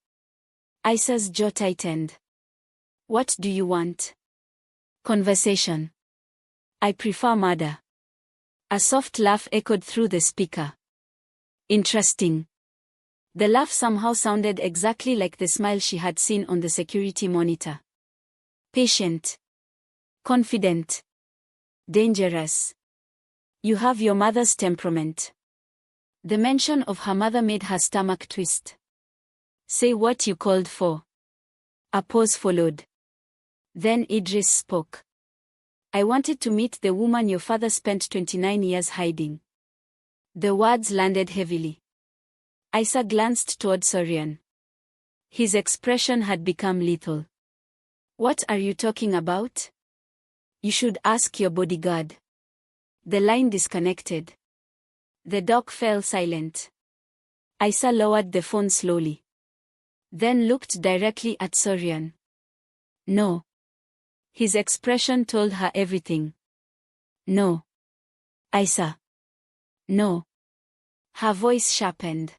Aysa's jaw tightened. What do you want? Conversation. I prefer murder. A soft laugh echoed through the speaker. Interesting. The laugh somehow sounded exactly like the smile she had seen on the security monitor. Patient. Confident. Dangerous. You have your mother's temperament. The mention of her mother made her stomach twist. Say what you called for. A pause followed. Then Idriss spoke. I wanted to meet the woman your father spent 29 years hiding. The words landed heavily. Aysa glanced toward Soryan. His expression had become lethal. What are you talking about? You should ask your bodyguard. The line disconnected. The dog fell silent. Aysa lowered the phone slowly. Then looked directly at Soryan. No. His expression told her everything. No. Aysa. No. Her voice sharpened.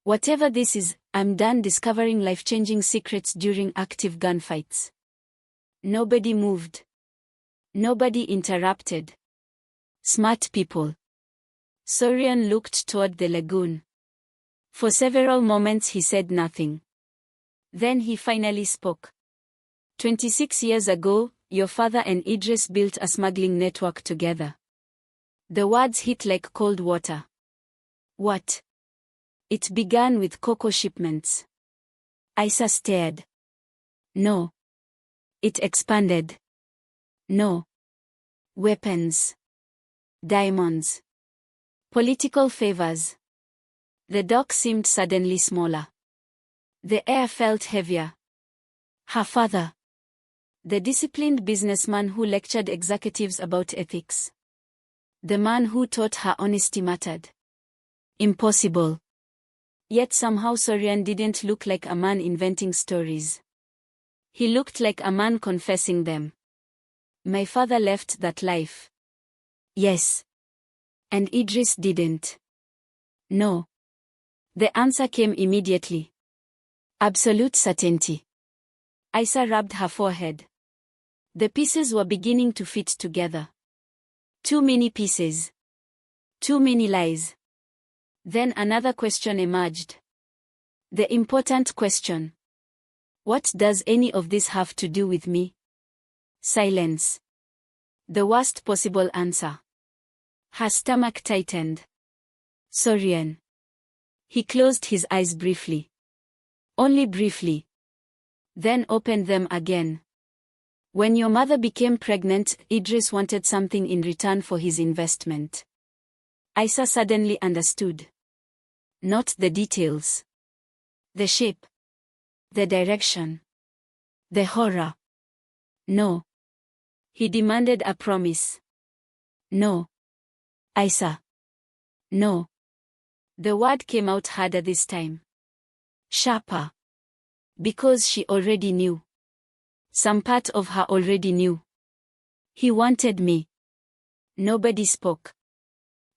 Whatever this is, I'm done discovering life-changing secrets during active gunfights. Nobody moved. Nobody interrupted. Smart people. Soryan looked toward the lagoon. For several moments he said nothing. Then he finally spoke. 26 years ago, your father and Idriss built a smuggling network together. The words hit like cold water. What? It began with cocoa shipments. Aysa stared. No. It expanded. No. Weapons. Diamonds. Political favors. The dock seemed suddenly smaller. The air felt heavier. Her father. The disciplined businessman who lectured executives about ethics. The man who taught her honesty mattered. Impossible. Yet somehow Soryan didn't look like a man inventing stories. He looked like a man confessing them. My father left that life. Yes. And Idriss didn't. No. The answer came immediately. Absolute certainty. Aysa rubbed her forehead. The pieces were beginning to fit together. Too many pieces. Too many lies. Then another question emerged. The important question. What does any of this have to do with me? Silence. The worst possible answer. Her stomach tightened. Soryan. He closed his eyes briefly. Only briefly. Then opened them again. When your mother became pregnant, Idriss wanted something in return for his investment. Aysa suddenly understood. Not the details. The shape. The direction. The horror. No. He demanded a promise. No. Aysa. No. The word came out harder this time. Sharper. Because she already knew. Some part of her already knew. He wanted me. Nobody spoke.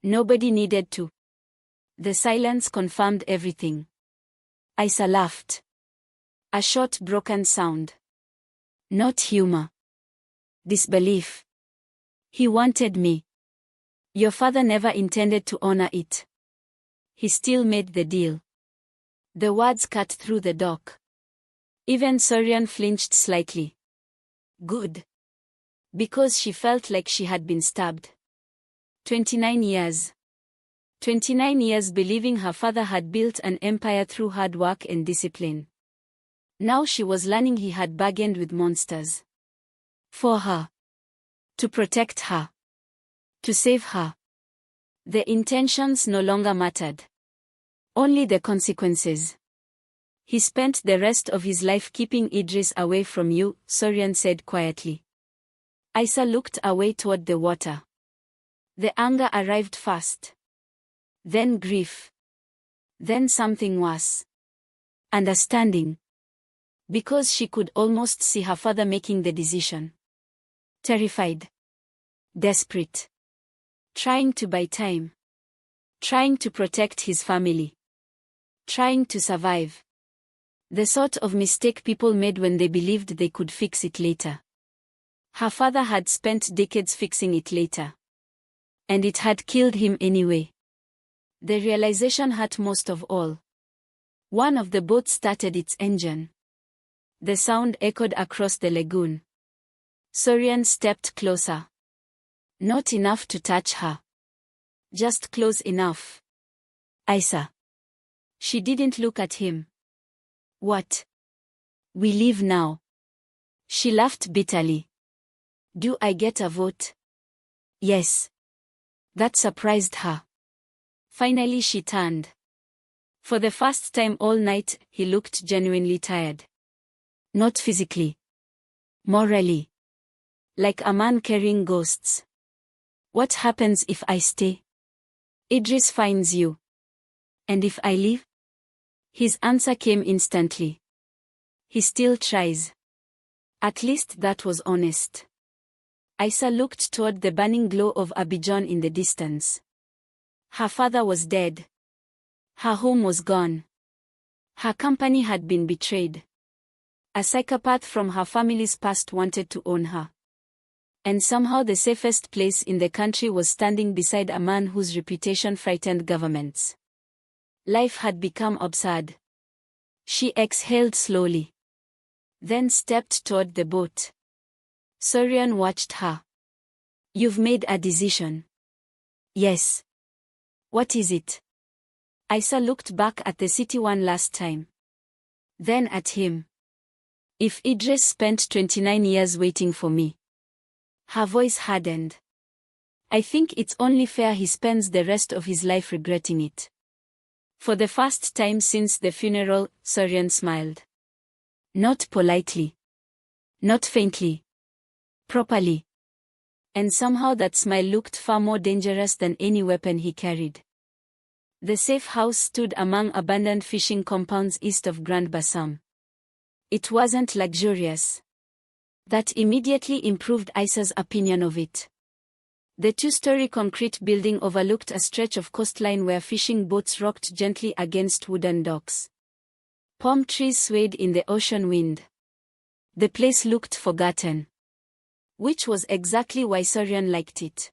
Nobody needed to. The silence confirmed everything. Aysa laughed. A short broken sound. Not humor. Disbelief. He wanted me. Your father never intended to honor it. He still made the deal. The words cut through the dock. Even Soryan flinched slightly. Good. Because she felt like she had been stabbed. 29 years. 29 years believing her father had built an empire through hard work and discipline. Now she was learning he had bargained with monsters. For her. To protect her. To save her. The intentions no longer mattered. Only the consequences. He spent the rest of his life keeping Idriss away from you, Soryan said quietly. Aysa looked away toward the water. The anger arrived fast. Then grief. Then something worse. Understanding. Because she could almost see her father making the decision. Terrified. Desperate. Trying to buy time. Trying to protect his family. Trying to survive. The sort of mistake people made when they believed they could fix it later. Her father had spent decades fixing it later. And it had killed him anyway. The realization hurt most of all. One of the boats started its engine. The sound echoed across the lagoon. Soryan stepped closer. Not enough to touch her. Just close enough. Aysa. She didn't look at him. What? We leave now. She laughed bitterly. Do I get a vote? Yes. That surprised her. Finally she turned. For the first time all night, he looked genuinely tired. Not physically. Morally. Like a man carrying ghosts. What happens if I stay? Idriss finds you. And if I leave? His answer came instantly. He still tries. At least that was honest. Aysa looked toward the burning glow of Abidjan in the distance. Her father was dead. Her home was gone. Her company had been betrayed. A psychopath from her family's past wanted to own her. And somehow the safest place in the country was standing beside a man whose reputation frightened governments. Life had become absurd. She exhaled slowly. Then stepped toward the boat. Soryan watched her. You've made a decision. Yes. What is it? Aysa looked back at the city one last time. Then at him. If Idriss spent 29 years waiting for me. Her voice hardened. I think it's only fair he spends the rest of his life regretting it. For the first time since the funeral, Soryan smiled. Not politely. Not faintly. Properly. And somehow that smile looked far more dangerous than any weapon he carried. The safe house stood among abandoned fishing compounds east of Grand Bassam. It wasn't luxurious. That immediately improved Aysa's opinion of it. The two-story concrete building overlooked a stretch of coastline where fishing boats rocked gently against wooden docks. Palm trees swayed in the ocean wind. The place looked forgotten. Which was exactly why Soryan liked it.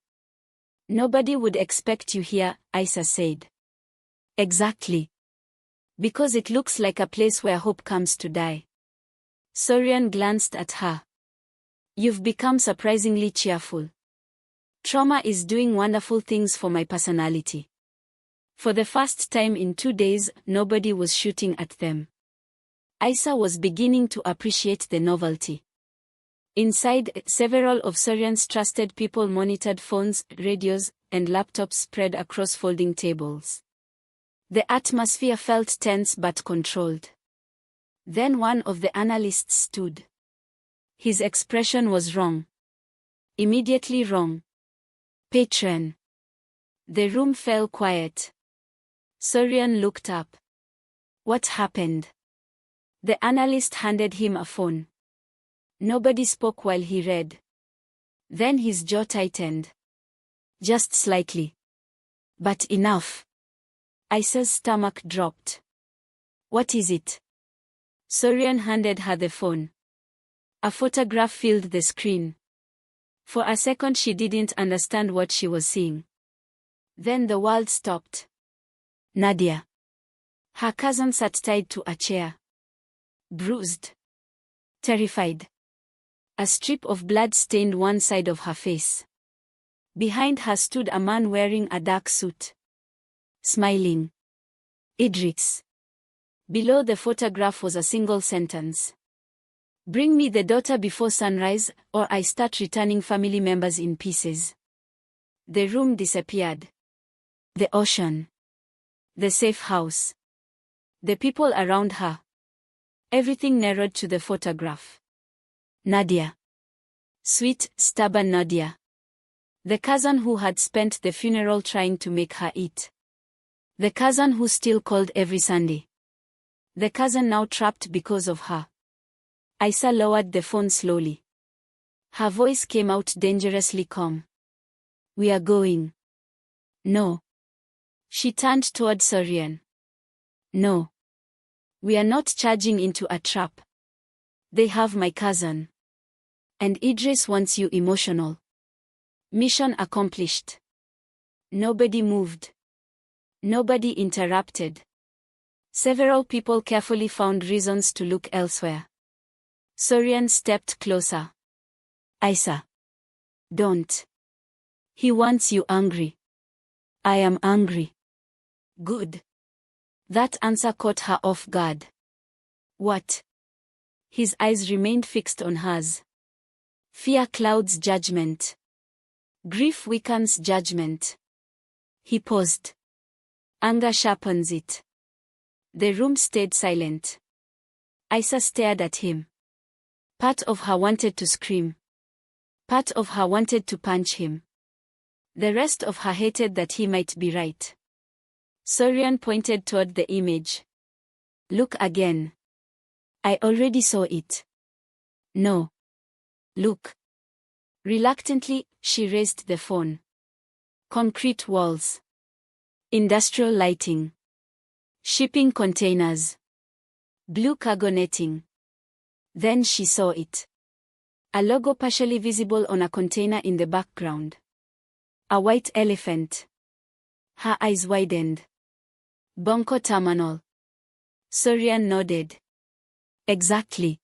Nobody would expect you here, Aysa said. Exactly. Because it looks like a place where hope comes to die. Soryan glanced at her. You've become surprisingly cheerful. Trauma is doing wonderful things for my personality. For the first time in 2 days, nobody was shooting at them. Aysa was beginning to appreciate the novelty. Inside, several of Soryan's trusted people monitored phones, radios, and laptops spread across folding tables. The atmosphere felt tense but controlled. Then one of the analysts stood. His expression was wrong. Immediately wrong. Patron. The room fell quiet. Soryan looked up. What happened? The analyst handed him a phone. Nobody spoke while he read. Then his jaw tightened. Just slightly. But enough. Aysa's stomach dropped. What is it? Soryan handed her the phone. A photograph filled the screen. For a second she didn't understand what she was seeing. Then the world stopped. Nadia. Her cousin sat tied to a chair. Bruised. Terrified. A strip of blood stained one side of her face. Behind her stood a man wearing a dark suit. Smiling. Idriss. Below the photograph was a single sentence. Bring me the daughter before sunrise, or I start returning family members in pieces. The room disappeared. The ocean. The safe house. The people around her. Everything narrowed to the photograph. Nadia. Sweet, stubborn Nadia. The cousin who had spent the funeral trying to make her eat. The cousin who still called every Sunday. The cousin now trapped because of her. Aysa lowered the phone slowly. Her voice came out dangerously calm. We are going. No. She turned toward Soryan. No. We are not charging into a trap. They have my cousin. And Idriss wants you emotional. Mission accomplished. Nobody moved. Nobody interrupted. Several people carefully found reasons to look elsewhere. Soryan stepped closer. Aysa. Don't. He wants you angry. I am angry. Good. That answer caught her off guard. What? His eyes remained fixed on hers. Fear clouds judgment. Grief weakens judgment. He paused. Anger sharpens it. The room stayed silent. Aysa stared at him. Part of her wanted to scream. Part of her wanted to punch him. The rest of her hated that he might be right. Soryan pointed toward the image. Look again. I already saw it. No. Look. Reluctantly, she raised the phone. Concrete walls. Industrial lighting. Shipping containers. Blue cargo netting. Then she saw it. A logo partially visible on a container in the background. A white elephant. Her eyes widened. Bonko Terminal. Soryan nodded. Exactly.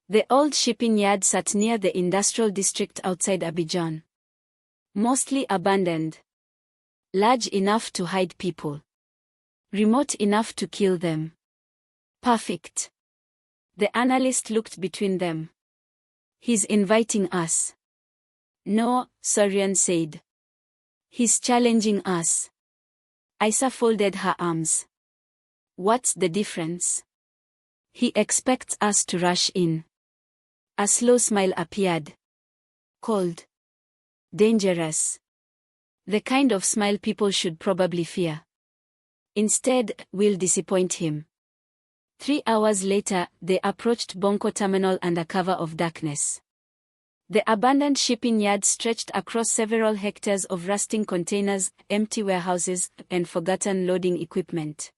The old shipping yard sat near the industrial district outside Abidjan. Mostly abandoned. Large enough to hide people. Remote enough to kill them. Perfect. The analyst looked between them. He's inviting us. No, Soryan said. He's challenging us. Aysa folded her arms. What's the difference? He expects us to rush in. A slow smile appeared. Cold. Dangerous. The kind of smile people should probably fear. Instead, we'll disappoint him. 3 hours later, they approached Bonko Terminal under cover of darkness. The abandoned shipping yard stretched across several hectares of rusting containers, empty warehouses, and forgotten loading equipment.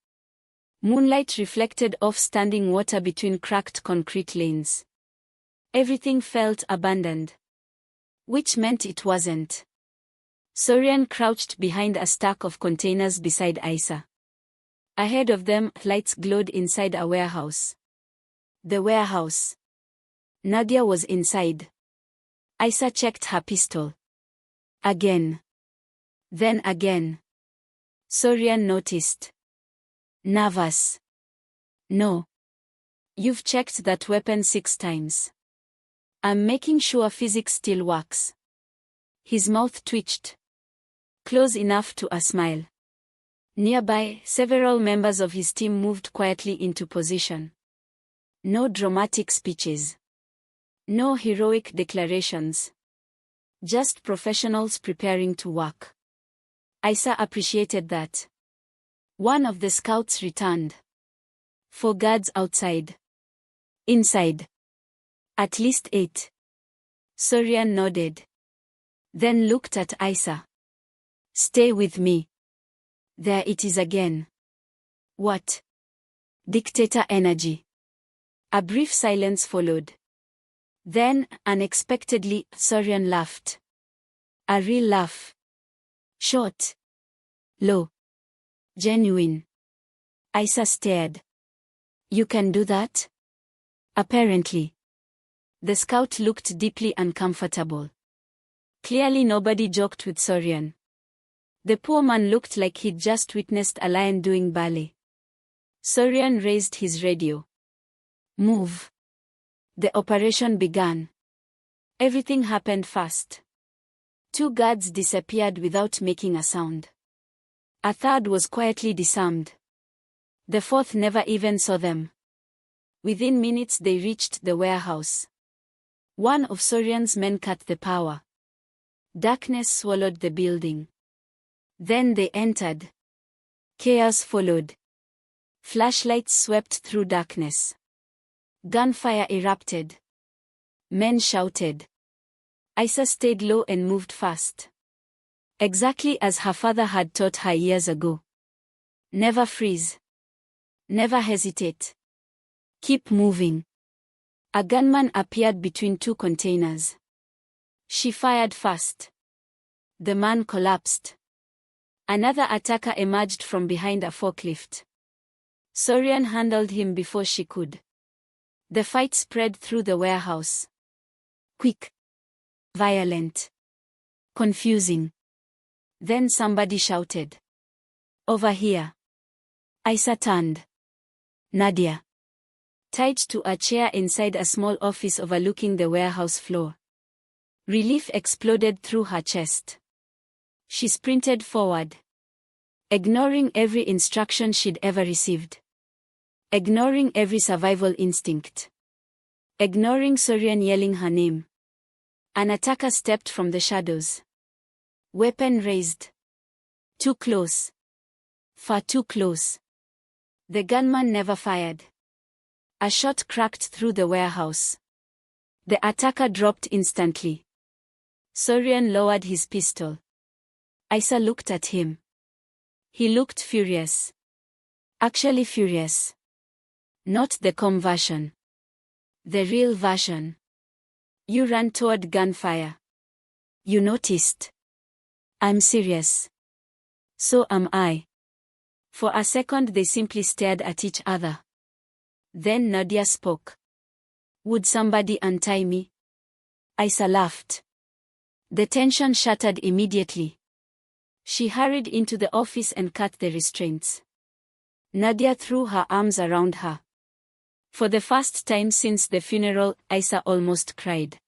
Moonlight reflected off standing water between cracked concrete lanes. Everything felt abandoned. Which meant it wasn't. Soryan crouched behind a stack of containers beside Aysa. Ahead of them, lights glowed inside a warehouse. The warehouse. Nadia was inside. Aysa checked her pistol. Again. Then again. Soryan noticed. Nervous. No. You've checked that weapon 6 times. I'm making sure physics still works. His mouth twitched. Close enough to a smile. Nearby, several members of his team moved quietly into position. No dramatic speeches. No heroic declarations. Just professionals preparing to work. Aysa appreciated that. One of the scouts returned. 4 guards outside. Inside. At least 8. Soryan nodded. Then looked at Aysa. Stay with me. There it is again. What? Dictator energy. A brief silence followed. Then, unexpectedly, Soryan laughed. A real laugh. Short. Low. Genuine. Aysa stared. You can do that? Apparently. The scout looked deeply uncomfortable. Clearly nobody joked with Soryan. The poor man looked like he'd just witnessed a lion doing ballet. Soryan raised his radio. Move. The operation began. Everything happened fast. 2 guards disappeared without making a sound. A third was quietly disarmed. The 4th never even saw them. Within minutes they reached the warehouse. One of Soryan's men cut the power. Darkness swallowed the building. Then they entered. Chaos followed. Flashlights swept through darkness. Gunfire erupted. Men shouted. Aysa stayed low and moved fast. Exactly as her father had taught her years ago. Never freeze. Never hesitate. Keep moving. A gunman appeared between 2 containers. She fired fast. The man collapsed. Another attacker emerged from behind a forklift. Soryan handled him before she could. The fight spread through the warehouse. Quick. Violent. Confusing. Then somebody shouted. Over here. Aysa turned. Nadia. Tied to a chair inside a small office overlooking the warehouse floor. Relief exploded through her chest. She sprinted forward. Ignoring every instruction she'd ever received. Ignoring every survival instinct. Ignoring Soryan yelling her name. An attacker stepped from the shadows. Weapon raised. Too close. Far too close. The gunman never fired. A shot cracked through the warehouse. The attacker dropped instantly. Soryan lowered his pistol. Aysa looked at him. He looked furious. Actually furious. Not the calm version. The real version. You ran toward gunfire. You noticed. I'm serious. So am I. For a second they simply stared at each other. Then Nadia spoke. Would somebody untie me? Aysa laughed. The tension shattered immediately. She hurried into the office and cut the restraints. Nadia threw her arms around her. For the first time since the funeral, Aysa almost cried.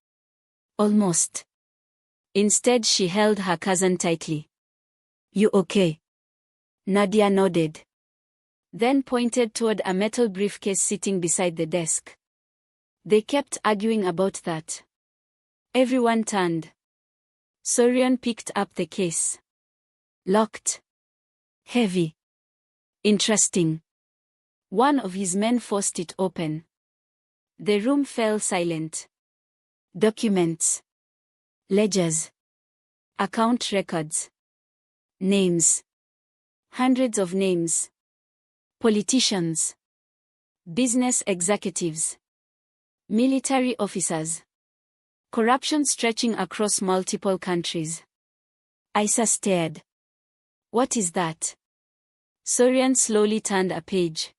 Almost. Instead she held her cousin tightly. You okay? Nadia nodded. Then pointed toward a metal briefcase sitting beside the desk. They kept arguing about that. Everyone turned. Soryan picked up the case. Locked. Heavy. Interesting. One of his men forced it open. The room fell silent. Documents. Ledgers. Account records. Names. Hundreds of names. Politicians. Business executives. Military officers. Corruption stretching across multiple countries. Aysa stared. What is that? Soryan slowly turned a page.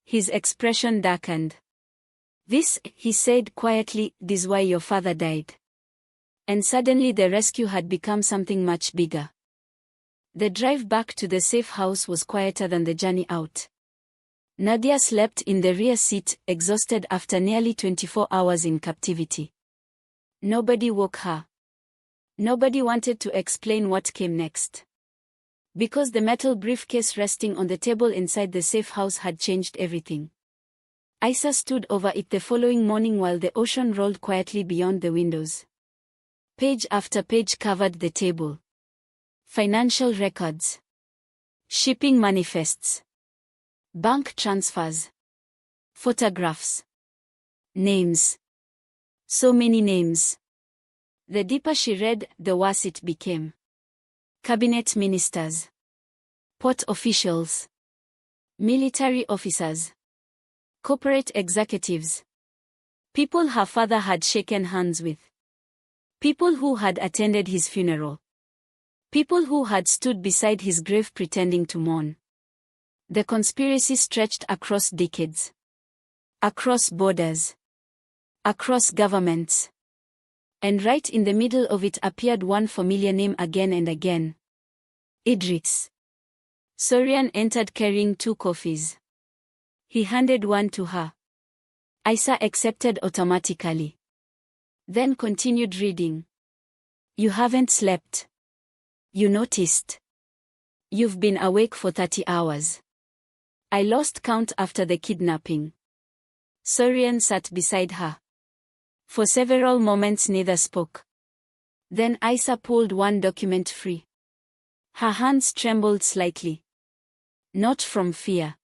His expression darkened. This, he said quietly, this why your father died. And suddenly the rescue had become something much bigger. The drive back to the safe house was quieter than the journey out. Nadia slept in the rear seat, exhausted after nearly 24 hours in captivity. Nobody woke her. Nobody wanted to explain what came next. Because the metal briefcase resting on the table inside the safe house had changed everything. Aysa stood over it the following morning while the ocean rolled quietly beyond the windows. Page after page covered the table. Financial records. Shipping manifests. Bank transfers. Photographs. Names. So many names. The deeper she read, the worse it became. Cabinet ministers. Port officials. Military officers. Corporate executives. People her father had shaken hands with. People who had attended his funeral. People who had stood beside his grave pretending to mourn. The conspiracy stretched across decades. Across borders. Across governments. And right in the middle of it appeared one familiar name again and again. Idriss. Soryan entered carrying 2 coffees. He handed one to her. Aysa accepted automatically. Then continued reading. You haven't slept. You noticed. You've been awake for 30 hours. I lost count after the kidnapping. Soryan sat beside her. For several moments neither spoke. Then Aysa pulled one document free. Her hands trembled slightly. Not from fear.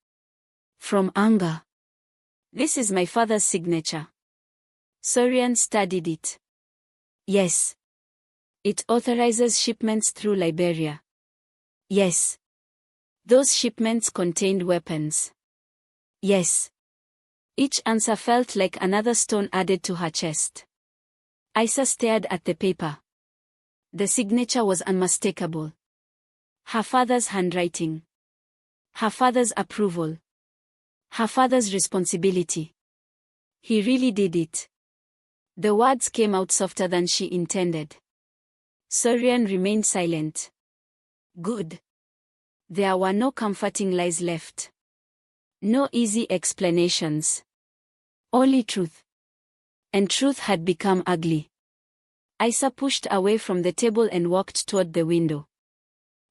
From anger. This is my father's signature. Soryan studied it. Yes. It authorizes shipments through Liberia. Yes. Those shipments contained weapons. Yes. Each answer felt like another stone added to her chest. Aysa stared at the paper. The signature was unmistakable. Her father's handwriting. Her father's approval. Her father's responsibility. He really did it. The words came out softer than she intended. Soryan remained silent. Good. There were no comforting lies left. No easy explanations. Only truth. And truth had become ugly. Aysa pushed away from the table and walked toward the window.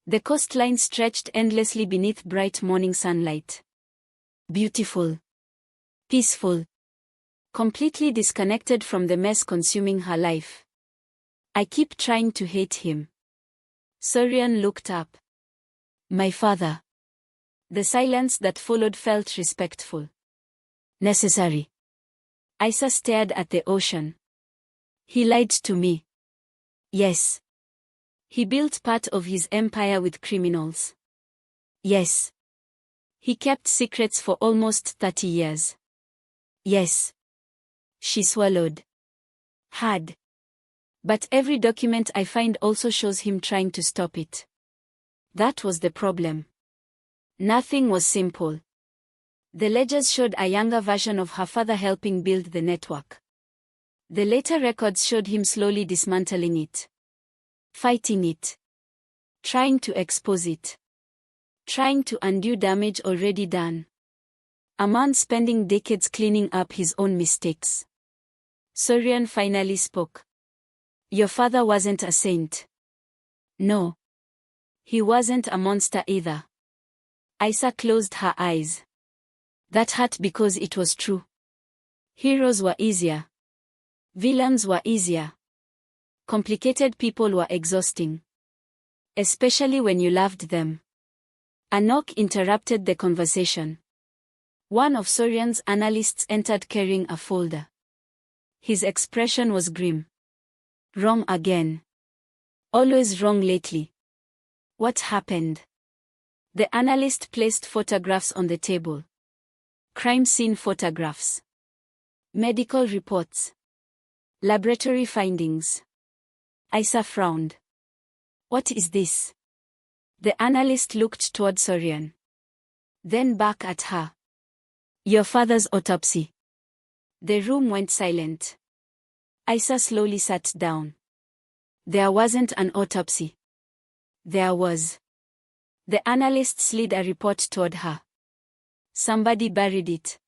The coastline stretched endlessly beneath bright morning sunlight. Beautiful. Peaceful. Completely disconnected from the mess consuming her life. I keep trying to hate him. Soryan looked up. My father. The silence that followed felt respectful. Necessary. Aysa stared at the ocean. He lied to me. Yes. He built part of his empire with criminals. Yes. He kept secrets for almost 30 years. Yes. She swallowed. Hard. But every document I find also shows him trying to stop it. That was the problem. Nothing was simple. The ledgers showed a younger version of her father helping build the network. The later records showed him slowly dismantling it. Fighting it. Trying to expose it. Trying to undo damage already done. A man spending decades cleaning up his own mistakes. Soryan finally spoke. Your father wasn't a saint. No. He wasn't a monster either. Aysa closed her eyes. That hurt because it was true. Heroes were easier. Villains were easier. Complicated people were exhausting. Especially when you loved them. A knock interrupted the conversation. One of Soryan's analysts entered carrying a folder. His expression was grim. Wrong again. Always wrong lately. What happened? The analyst placed photographs on the table. Crime scene photographs. Medical reports. Laboratory findings. Aysa frowned. What is this? The analyst looked toward Soryan. Then back at her. Your father's autopsy. The room went silent. Aysa slowly sat down. There wasn't an autopsy. There was. The analyst slid a report toward her. Somebody buried it.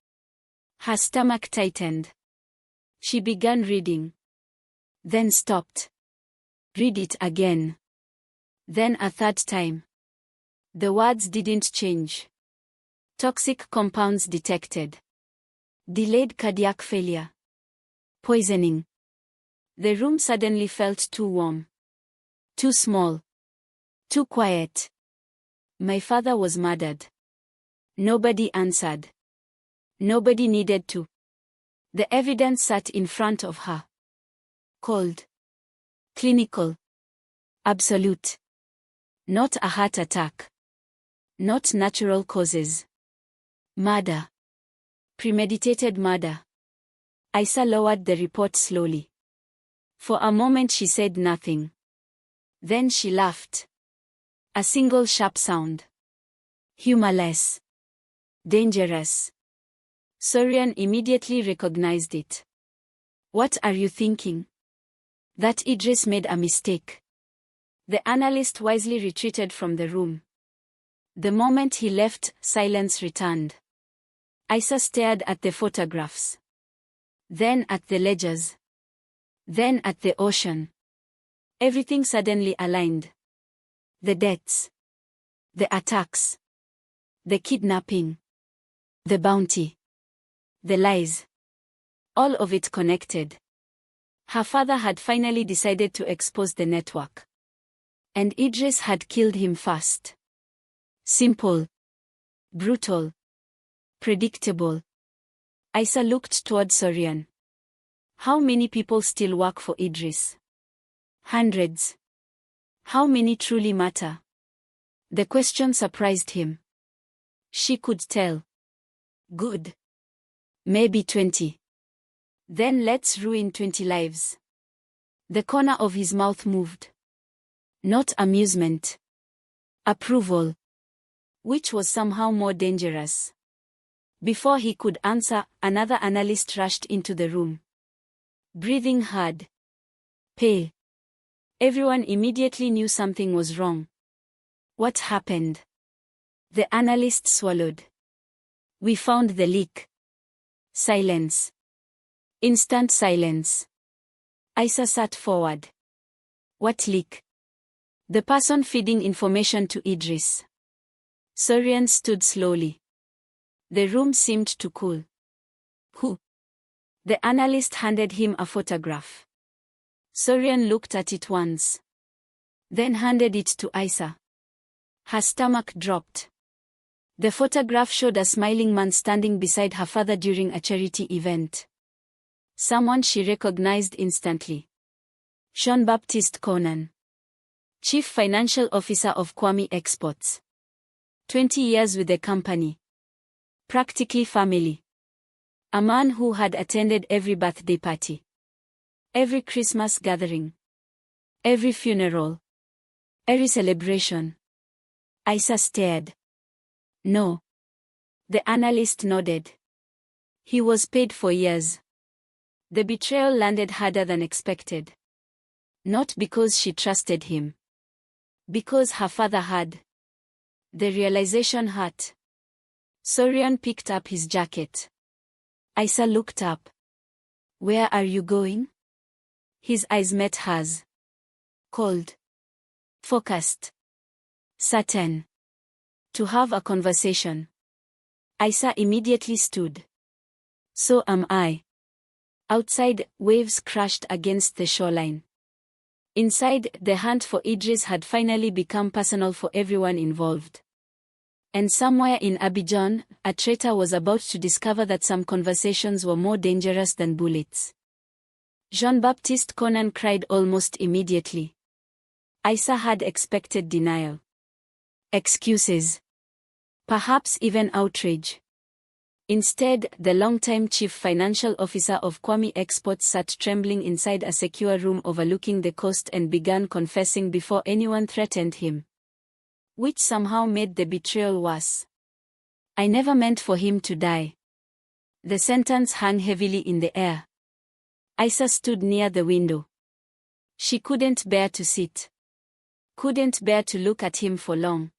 Her stomach tightened. She began reading. Then stopped. Read it again. Then a third time. The words didn't change. Toxic compounds detected. Delayed cardiac failure. Poisoning. The room suddenly felt too warm. Too small. Too quiet. My father was murdered. Nobody answered. Nobody needed to. The evidence sat in front of her. Cold. Clinical. Absolute. Not a heart attack. Not natural causes. Murder. Premeditated murder. Aysa lowered the report slowly. For a moment she said nothing. Then she laughed. A single sharp sound. Humorless. Dangerous. Soryan immediately recognized it. What are you thinking? That Idriss made a mistake. The analyst wisely retreated from the room. The moment he left, silence returned. Aysa stared at the photographs. Then at the ledgers. Then at the ocean. Everything suddenly aligned. The deaths. The attacks. The kidnapping. The bounty. The lies. All of it connected. Her father had finally decided to expose the network. And Idriss had killed him fast. Simple. Brutal. Predictable. Aysa looked toward Soryan. How many people still work for Idriss? Hundreds. How many truly matter? The question surprised him. She could tell. Good. Maybe 20. Then let's ruin 20 lives. The corner of his mouth moved. Not amusement. Approval. Which was somehow more dangerous. Before he could answer, another analyst rushed into the room. Breathing hard. Pale. Everyone immediately knew something was wrong. What happened? The analyst swallowed. We found the leak. Silence. Instant silence. Aysa sat forward. What leak? The person feeding information to Idriss. Soryan stood slowly. The room seemed to cool. Who? The analyst handed him a photograph. Soryan looked at it once. Then handed it to Aysa. Her stomach dropped. The photograph showed a smiling man standing beside her father during a charity event. Someone she recognized instantly. Jean-Baptiste Conan. Chief Financial Officer of Kouamé Exports. 20 years with the company. Practically family. A man who had attended every birthday party. Every Christmas gathering. Every funeral. Every celebration. Aysa stared. No. The analyst nodded. He was paid for years. The betrayal landed harder than expected. Not because she trusted him. Because her father had. The realization hurt. Soryan picked up his jacket. Aysa looked up. Where are you going? His eyes met hers. Cold. Focused. Certain. To have a conversation. Aysa immediately stood. So am I. Outside, waves crashed against the shoreline. Inside, the hunt for Idriss had finally become personal for everyone involved. And somewhere in Abidjan, a traitor was about to discover that some conversations were more dangerous than bullets. Jean-Baptiste Conan cried almost immediately. Aysa had expected denial. Excuses. Perhaps even outrage. Instead, the longtime chief financial officer of Kouamé Exports sat trembling inside a secure room overlooking the coast and began confessing before anyone threatened him. Which somehow made the betrayal worse. I never meant for him to die. The sentence hung heavily in the air. Aysa stood near the window. She couldn't bear to sit. Couldn't bear to look at him for long.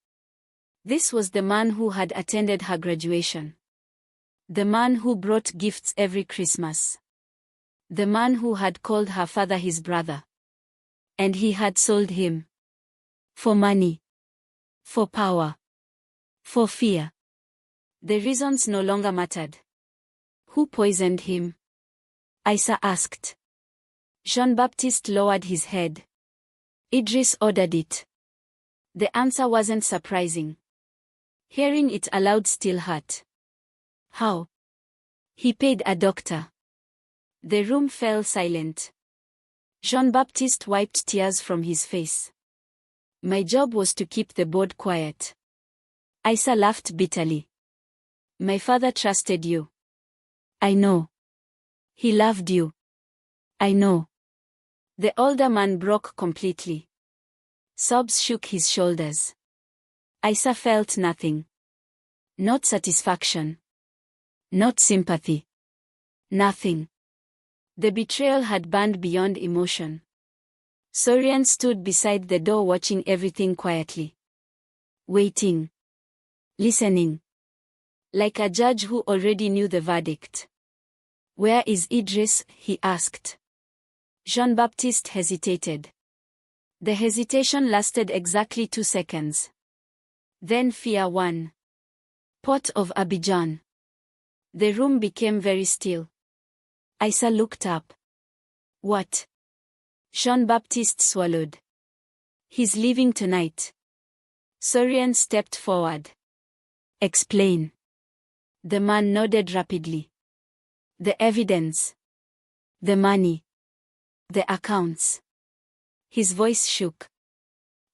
This was the man who had attended her graduation. The man who brought gifts every Christmas. The man who had called her father his brother. And he had sold him. For money. For power. For fear. The reasons no longer mattered. Who poisoned him? Aysa asked. Jean-Baptiste lowered his head. Idriss ordered it. The answer wasn't surprising. Hearing it aloud still hurt. How? He paid a doctor. The room fell silent. Jean-Baptiste wiped tears from his face. My job was to keep the board quiet. Aysa laughed bitterly. My father trusted you. I know. He loved you. I know. The older man broke completely. Sobs shook his shoulders. Aysa felt nothing. Not satisfaction. Not sympathy. Nothing. The betrayal had burned beyond emotion. Soryan stood beside the door watching everything quietly. Waiting. Listening. Like a judge who already knew the verdict. "Where is Idriss?" he asked. Jean-Baptiste hesitated. The hesitation lasted exactly 2 seconds. Then fear won. "Port of Abidjan." The room became very still. Aysa looked up. "What?" Jean-Baptiste swallowed. "He's leaving tonight." Soryan stepped forward. "Explain." The man nodded rapidly. "The evidence. The money. The accounts." His voice shook.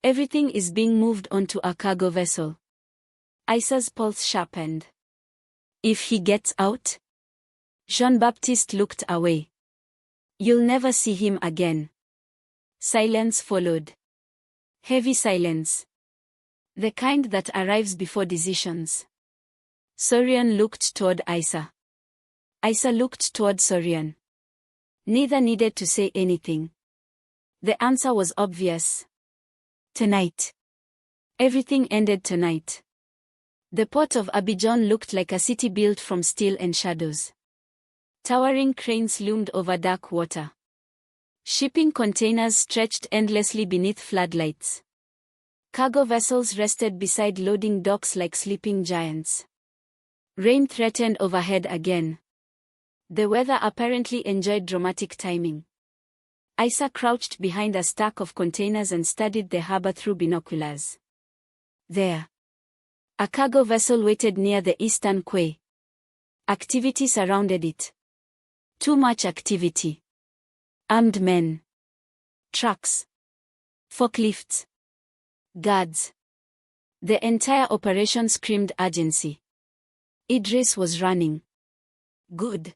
"Everything is being moved onto a cargo vessel." Aysa's pulse sharpened. "If he gets out?" Jean-Baptiste looked away. "You'll never see him again." Silence followed. Heavy silence. The kind that arrives before decisions. Soryan looked toward Aysa. Aysa looked toward Soryan. Neither needed to say anything. The answer was obvious. Tonight. Everything ended tonight. The port of Abidjan looked like a city built from steel and shadows. Towering cranes loomed over dark water. Shipping containers stretched endlessly beneath floodlights. Cargo vessels rested beside loading docks like sleeping giants. Rain threatened overhead again. The weather apparently enjoyed dramatic timing. Aysa crouched behind a stack of containers and studied the harbor through binoculars. There. A cargo vessel waited near the eastern quay. Activity surrounded it. Too much activity. Armed men. Trucks. Forklifts. Guards. The entire operation screamed urgency. Idriss was running. Good.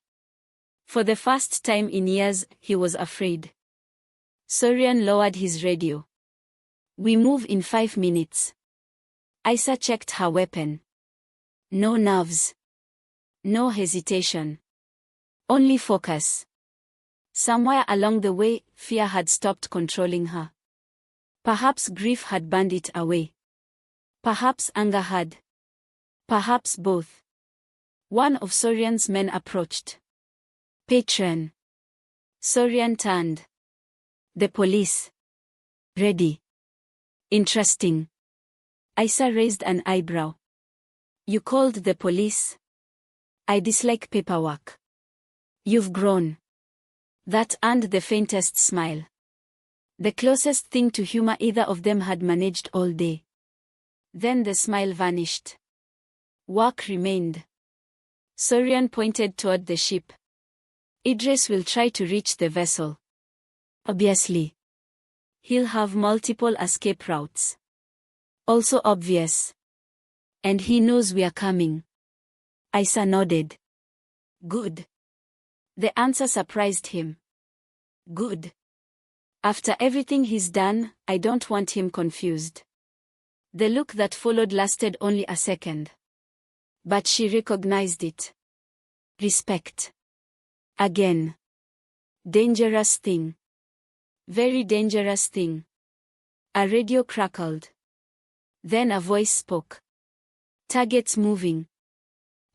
For the first time in years, he was afraid. Soryan lowered his radio. "We move in 5 minutes." Aysa checked her weapon. No nerves. No hesitation. Only focus. Somewhere along the way, fear had stopped controlling her. Perhaps grief had burned it away. Perhaps anger had. Perhaps both. One of Soryan's men approached. "Patron." Soryan turned. "The police." "Ready." "Interesting." Aysa raised an eyebrow. "You called the police?" "I dislike paperwork." "You've grown." That earned the faintest smile. The closest thing to humor either of them had managed all day. Then the smile vanished. Work remained. Soryan pointed toward the ship. "Idriss will try to reach the vessel. Obviously. He'll have multiple escape routes. Also obvious. And he knows we are coming." Aysa nodded. "Good." The answer surprised him. "Good. After everything he's done, I don't want him confused." The look that followed lasted only a second. But she recognized it. Respect. Again. Dangerous thing. Very dangerous thing. A radio crackled. Then a voice spoke. "Targets moving."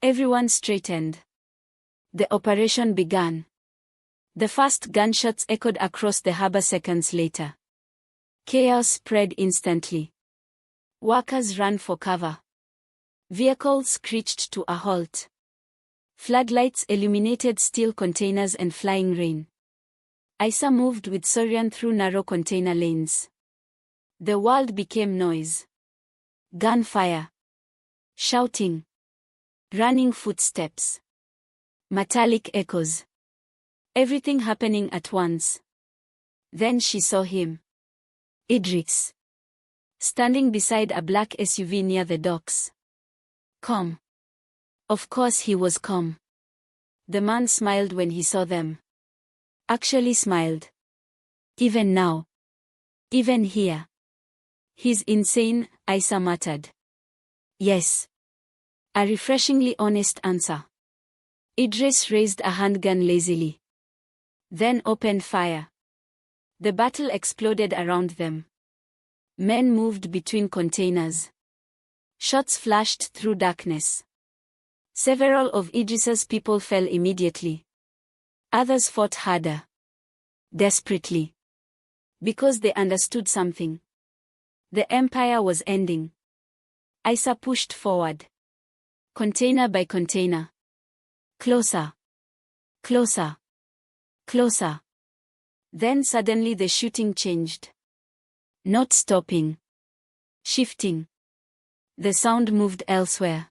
Everyone straightened. The operation began. The first gunshots echoed across the harbor seconds later. Chaos spread instantly. Workers ran for cover. Vehicles screeched to a halt. Floodlights illuminated steel containers and flying rain. Aysa moved with Soryan through narrow container lanes. The world became noise. Gunfire. Shouting. Running footsteps. Metallic echoes. Everything happening at once. Then she saw him. Idriss. Standing beside a black SUV near the docks. Calm. Of course he was calm. The man smiled when he saw them. Actually smiled. Even now. Even here. He's insane, Aysa muttered. Yes. A refreshingly honest answer. Idriss raised a handgun lazily. Then opened fire. The battle exploded around them. Men moved between containers. Shots flashed through darkness. Several of Idriss's people fell immediately. Others fought harder. Desperately. Because they understood something. The empire was ending. Aysa pushed forward. Container by container. Closer. Closer. Closer. Then suddenly the shooting changed. Not stopping. Shifting. The sound moved elsewhere.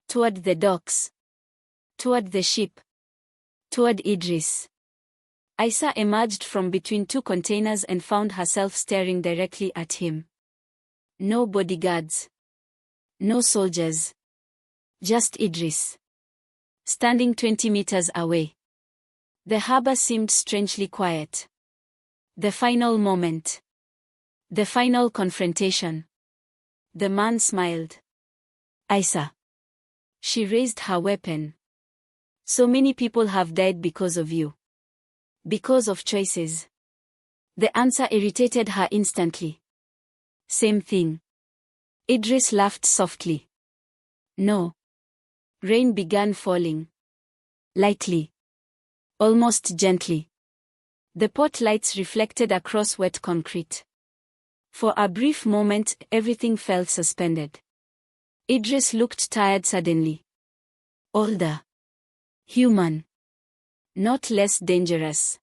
Toward the docks. Toward the ship. Toward Idriss. Aysa emerged from between two containers and found herself staring directly at him. No bodyguards. No soldiers. Just Idriss. Standing 20 meters away. The harbor seemed strangely quiet. The final moment. The final confrontation. The man smiled. Aysa. She raised her weapon. So many people have died because of you. Because of choices. The answer irritated her instantly. Same thing. Idriss laughed softly. No. Rain began falling. Lightly. Almost gently. The port lights reflected across wet concrete. For a brief moment, everything felt suspended. Idriss looked tired suddenly. Older. Human. Not less dangerous.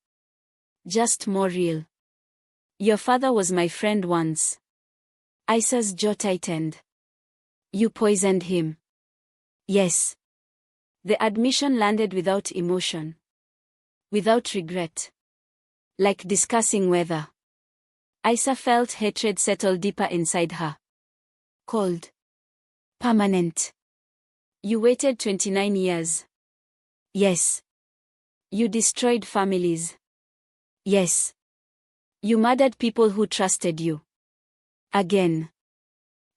Just more real. Your father was my friend once. Aysa's jaw tightened. You poisoned him. Yes. The admission landed without emotion. Without regret. Like discussing whether. Aysa felt hatred settle deeper inside her. Cold. Permanent. You waited 29 years. Yes. You destroyed families. Yes. You murdered people who trusted you. Again.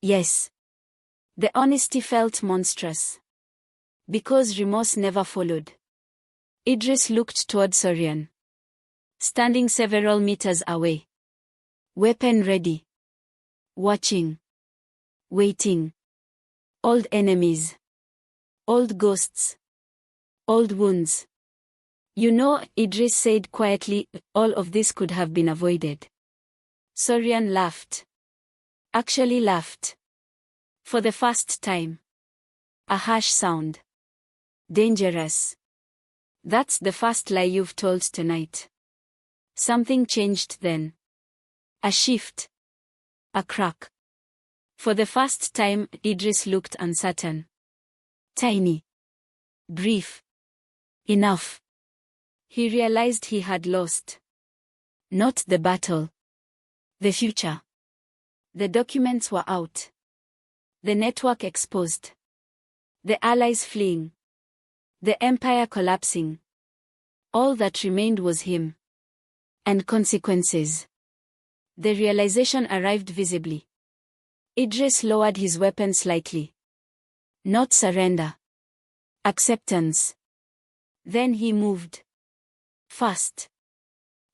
Yes. The honesty felt monstrous. Because remorse never followed. Idriss looked toward Soryan. Standing several meters away. Weapon ready. Watching. Waiting. Old enemies. Old ghosts. Old wounds. You know, Idriss said quietly, all of this could have been avoided. Soryan laughed. Actually laughed. For the first time. A harsh sound. Dangerous. That's the first lie you've told tonight. Something changed then. A shift. A crack. For the first time, Idriss looked uncertain. Tiny. Brief. Enough. He realized he had lost. Not the battle. The future. The documents were out. The network exposed. The allies fleeing. The empire collapsing. All that remained was him. And consequences. The realization arrived visibly. Idriss lowered his weapon slightly. Not surrender. Acceptance. Then he moved. Fast.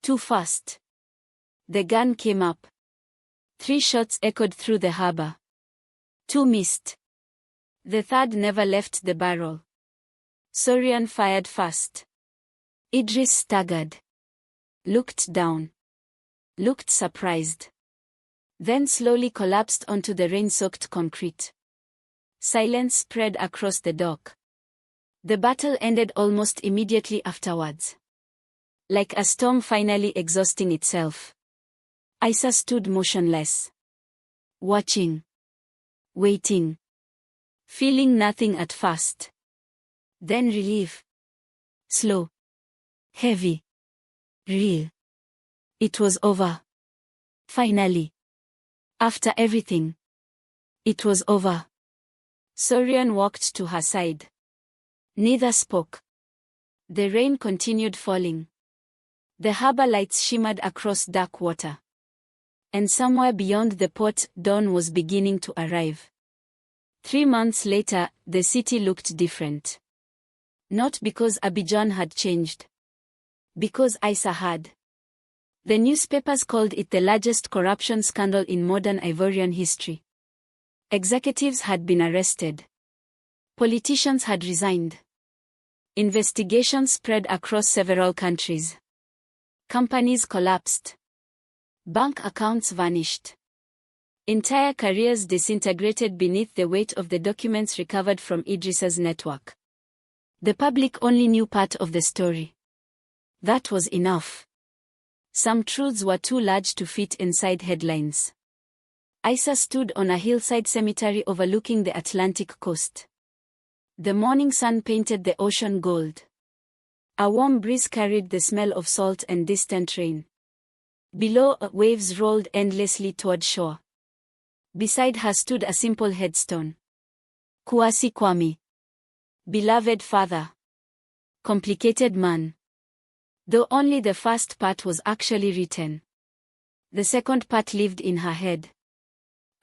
Too fast. The gun came up. 3 shots echoed through the harbor. 2 missed. The third never left the barrel. Soryan fired fast. Idriss staggered. Looked down. Looked surprised. Then slowly collapsed onto the rain-soaked concrete. Silence spread across the dock. The battle ended almost immediately afterwards. Like a storm finally exhausting itself. Aysa stood motionless. Watching. Waiting. Feeling nothing at first. Then relief. Slow. Heavy. Real. It was over. Finally. After everything. It was over. Soryan walked to her side. Neither spoke. The rain continued falling. The harbor lights shimmered across dark water. And somewhere beyond the port, dawn was beginning to arrive. 3 months later, the city looked different. Not because Abidjan had changed. Because Aysa had. The newspapers called it the largest corruption scandal in modern Ivorian history. Executives had been arrested. Politicians had resigned. Investigations spread across several countries. Companies collapsed. Bank accounts vanished. Entire careers disintegrated beneath the weight of the documents recovered from Idriss's network. The public only knew part of the story. That was enough. Some truths were too large to fit inside headlines. Aysa stood on a hillside cemetery overlooking the Atlantic coast. The morning sun painted the ocean gold. A warm breeze carried the smell of salt and distant rain. Below, waves rolled endlessly toward shore. Beside her stood a simple headstone. Kouassi Kouamé. Beloved father. Complicated man. Though only the first part was actually written. The second part lived in her head.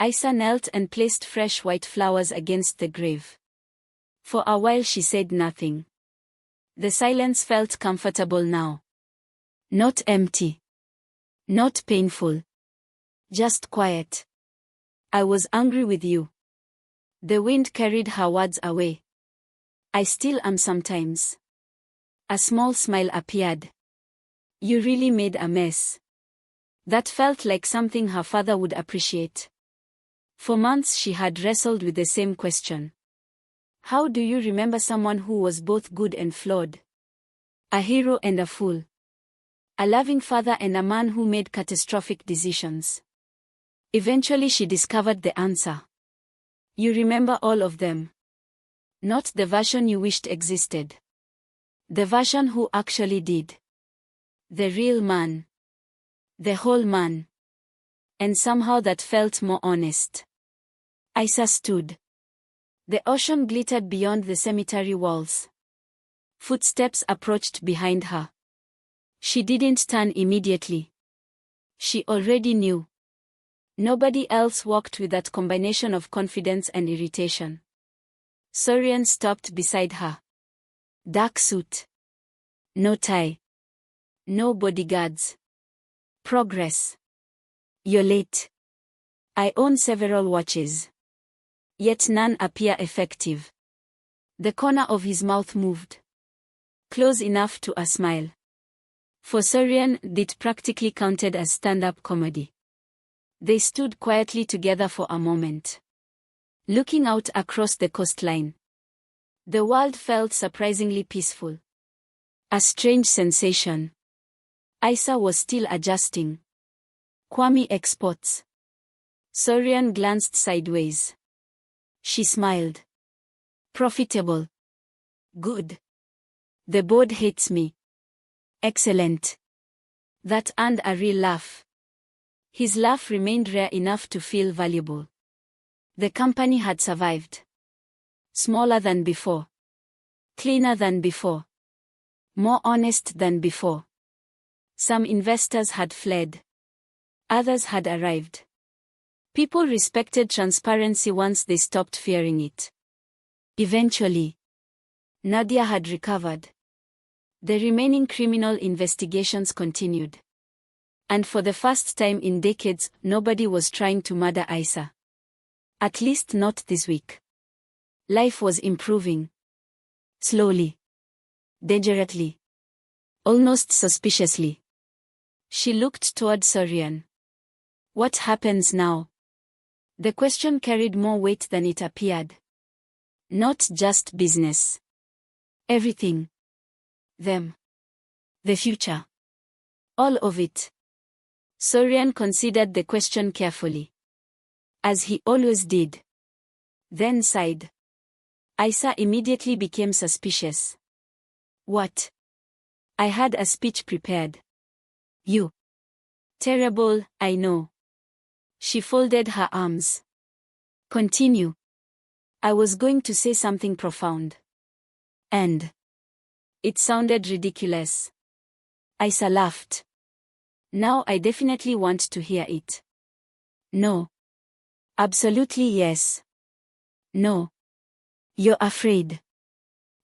Aysa knelt and placed fresh white flowers against the grave. For a while she said nothing. The silence felt comfortable now. Not empty. Not painful. Just quiet. I was angry with you. The wind carried her words away. I still am sometimes. A small smile appeared. You really made a mess. That felt like something her father would appreciate. For months she had wrestled with the same question. How do you remember someone who was both good and flawed? A hero and a fool. A loving father and a man who made catastrophic decisions. Eventually she discovered the answer. You remember all of them. Not the version you wished existed. The version who actually did. The real man. The whole man. And somehow that felt more honest. Aysa stood. The ocean glittered beyond the cemetery walls. Footsteps approached behind her. She didn't turn immediately. She already knew. Nobody else walked with that combination of confidence and irritation. Soryan stopped beside her. Dark suit. No tie. No bodyguards. Progress. You're late. I own several watches. Yet none appear effective. The corner of his mouth moved. Close enough to a smile. For Soryan, it practically counted as stand-up comedy. They stood quietly together for a moment. Looking out across the coastline. The world felt surprisingly peaceful. A strange sensation. Aysa was still adjusting. Kouamé exports. Soryan glanced sideways. She smiled. Profitable. Good. The board hates me. Excellent. That earned a real laugh. His laugh remained rare enough to feel valuable. The company had survived. Smaller than before. Cleaner than before. More honest than before. Some investors had fled. Others had arrived. People respected transparency once they stopped fearing it. Eventually, Nadia had recovered. The remaining criminal investigations continued. And for the first time in decades, nobody was trying to murder Aysa. At least not this week. Life was improving. Slowly. Dangerously. Almost suspiciously. She looked toward Soryan. What happens now? The question carried more weight than it appeared. Not just business. Everything. Them. The future. All of it. Soryan considered the question carefully. As he always did. Then sighed. Aysa immediately became suspicious. What? I had a speech prepared. You. Terrible, I know. She folded her arms. Continue. I was going to say something profound. And. It sounded ridiculous. Aysa laughed. Now I definitely want to hear it. No. Absolutely yes. No. You're afraid.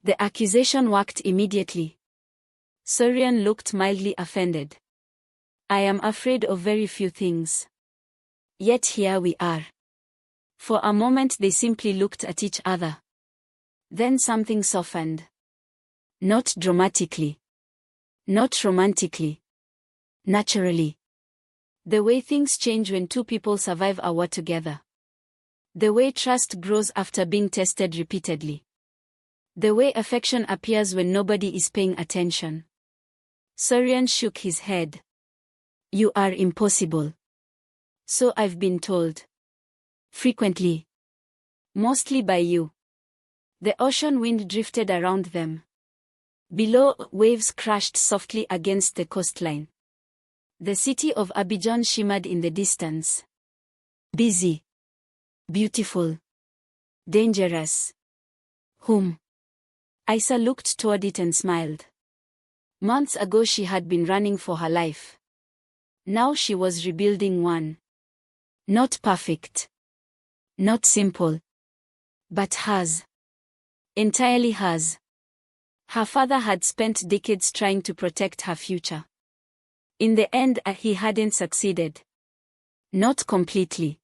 The accusation worked immediately. Soryan looked mildly offended. I am afraid of very few things. Yet here we are. For a moment they simply looked at each other. Then something softened. Not dramatically. Not romantically. Naturally. The way things change when two people survive a war together. The way trust grows after being tested repeatedly. The way affection appears when nobody is paying attention. Soryan shook his head. You are impossible. So I've been told. Frequently. Mostly by you. The ocean wind drifted around them. Below, waves crashed softly against the coastline. The city of Abidjan shimmered in the distance. Busy. Beautiful. Dangerous. Whom? Aysa looked toward it and smiled. Months ago she had been running for her life. Now she was rebuilding one. Not perfect. Not simple. But hers. Entirely hers. Her father had spent decades trying to protect her future. In the end, he hadn't succeeded. Not completely.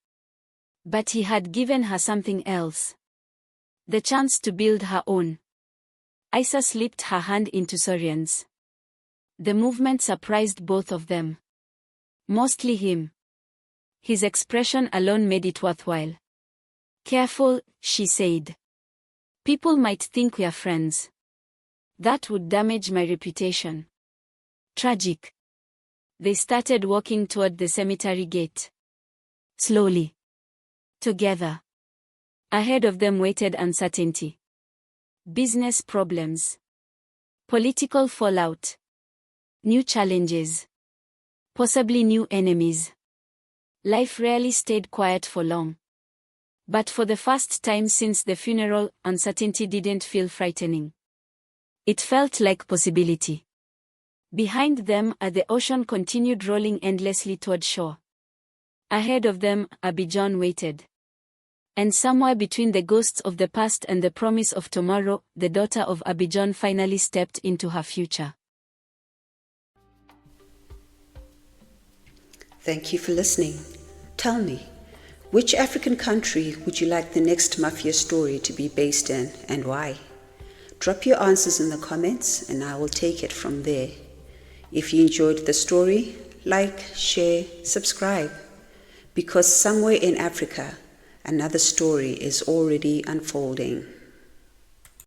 But he had given her something else. The chance to build her own. Aysa slipped her hand into Soryan's. The movement surprised both of them. Mostly him. His expression alone made it worthwhile. Careful, she said. People might think we are friends. That would damage my reputation. Tragic. They started walking toward the cemetery gate. Slowly. Together. Ahead of them waited uncertainty. Business problems. Political fallout. New challenges. Possibly new enemies. Life rarely stayed quiet for long. But for the first time since the funeral, uncertainty didn't feel frightening. It felt like possibility. Behind them, the ocean continued rolling endlessly toward shore. Ahead of them, Abidjan waited. And somewhere between the ghosts of the past and the promise of tomorrow, the daughter of Abidjan finally stepped into her future. Thank you for listening. Tell me, which African country would you like the next Mafia story to be based in and why? Drop your answers in the comments and I will take it from there. If you enjoyed the story, like, share, subscribe. Because somewhere in Africa, another story is already unfolding.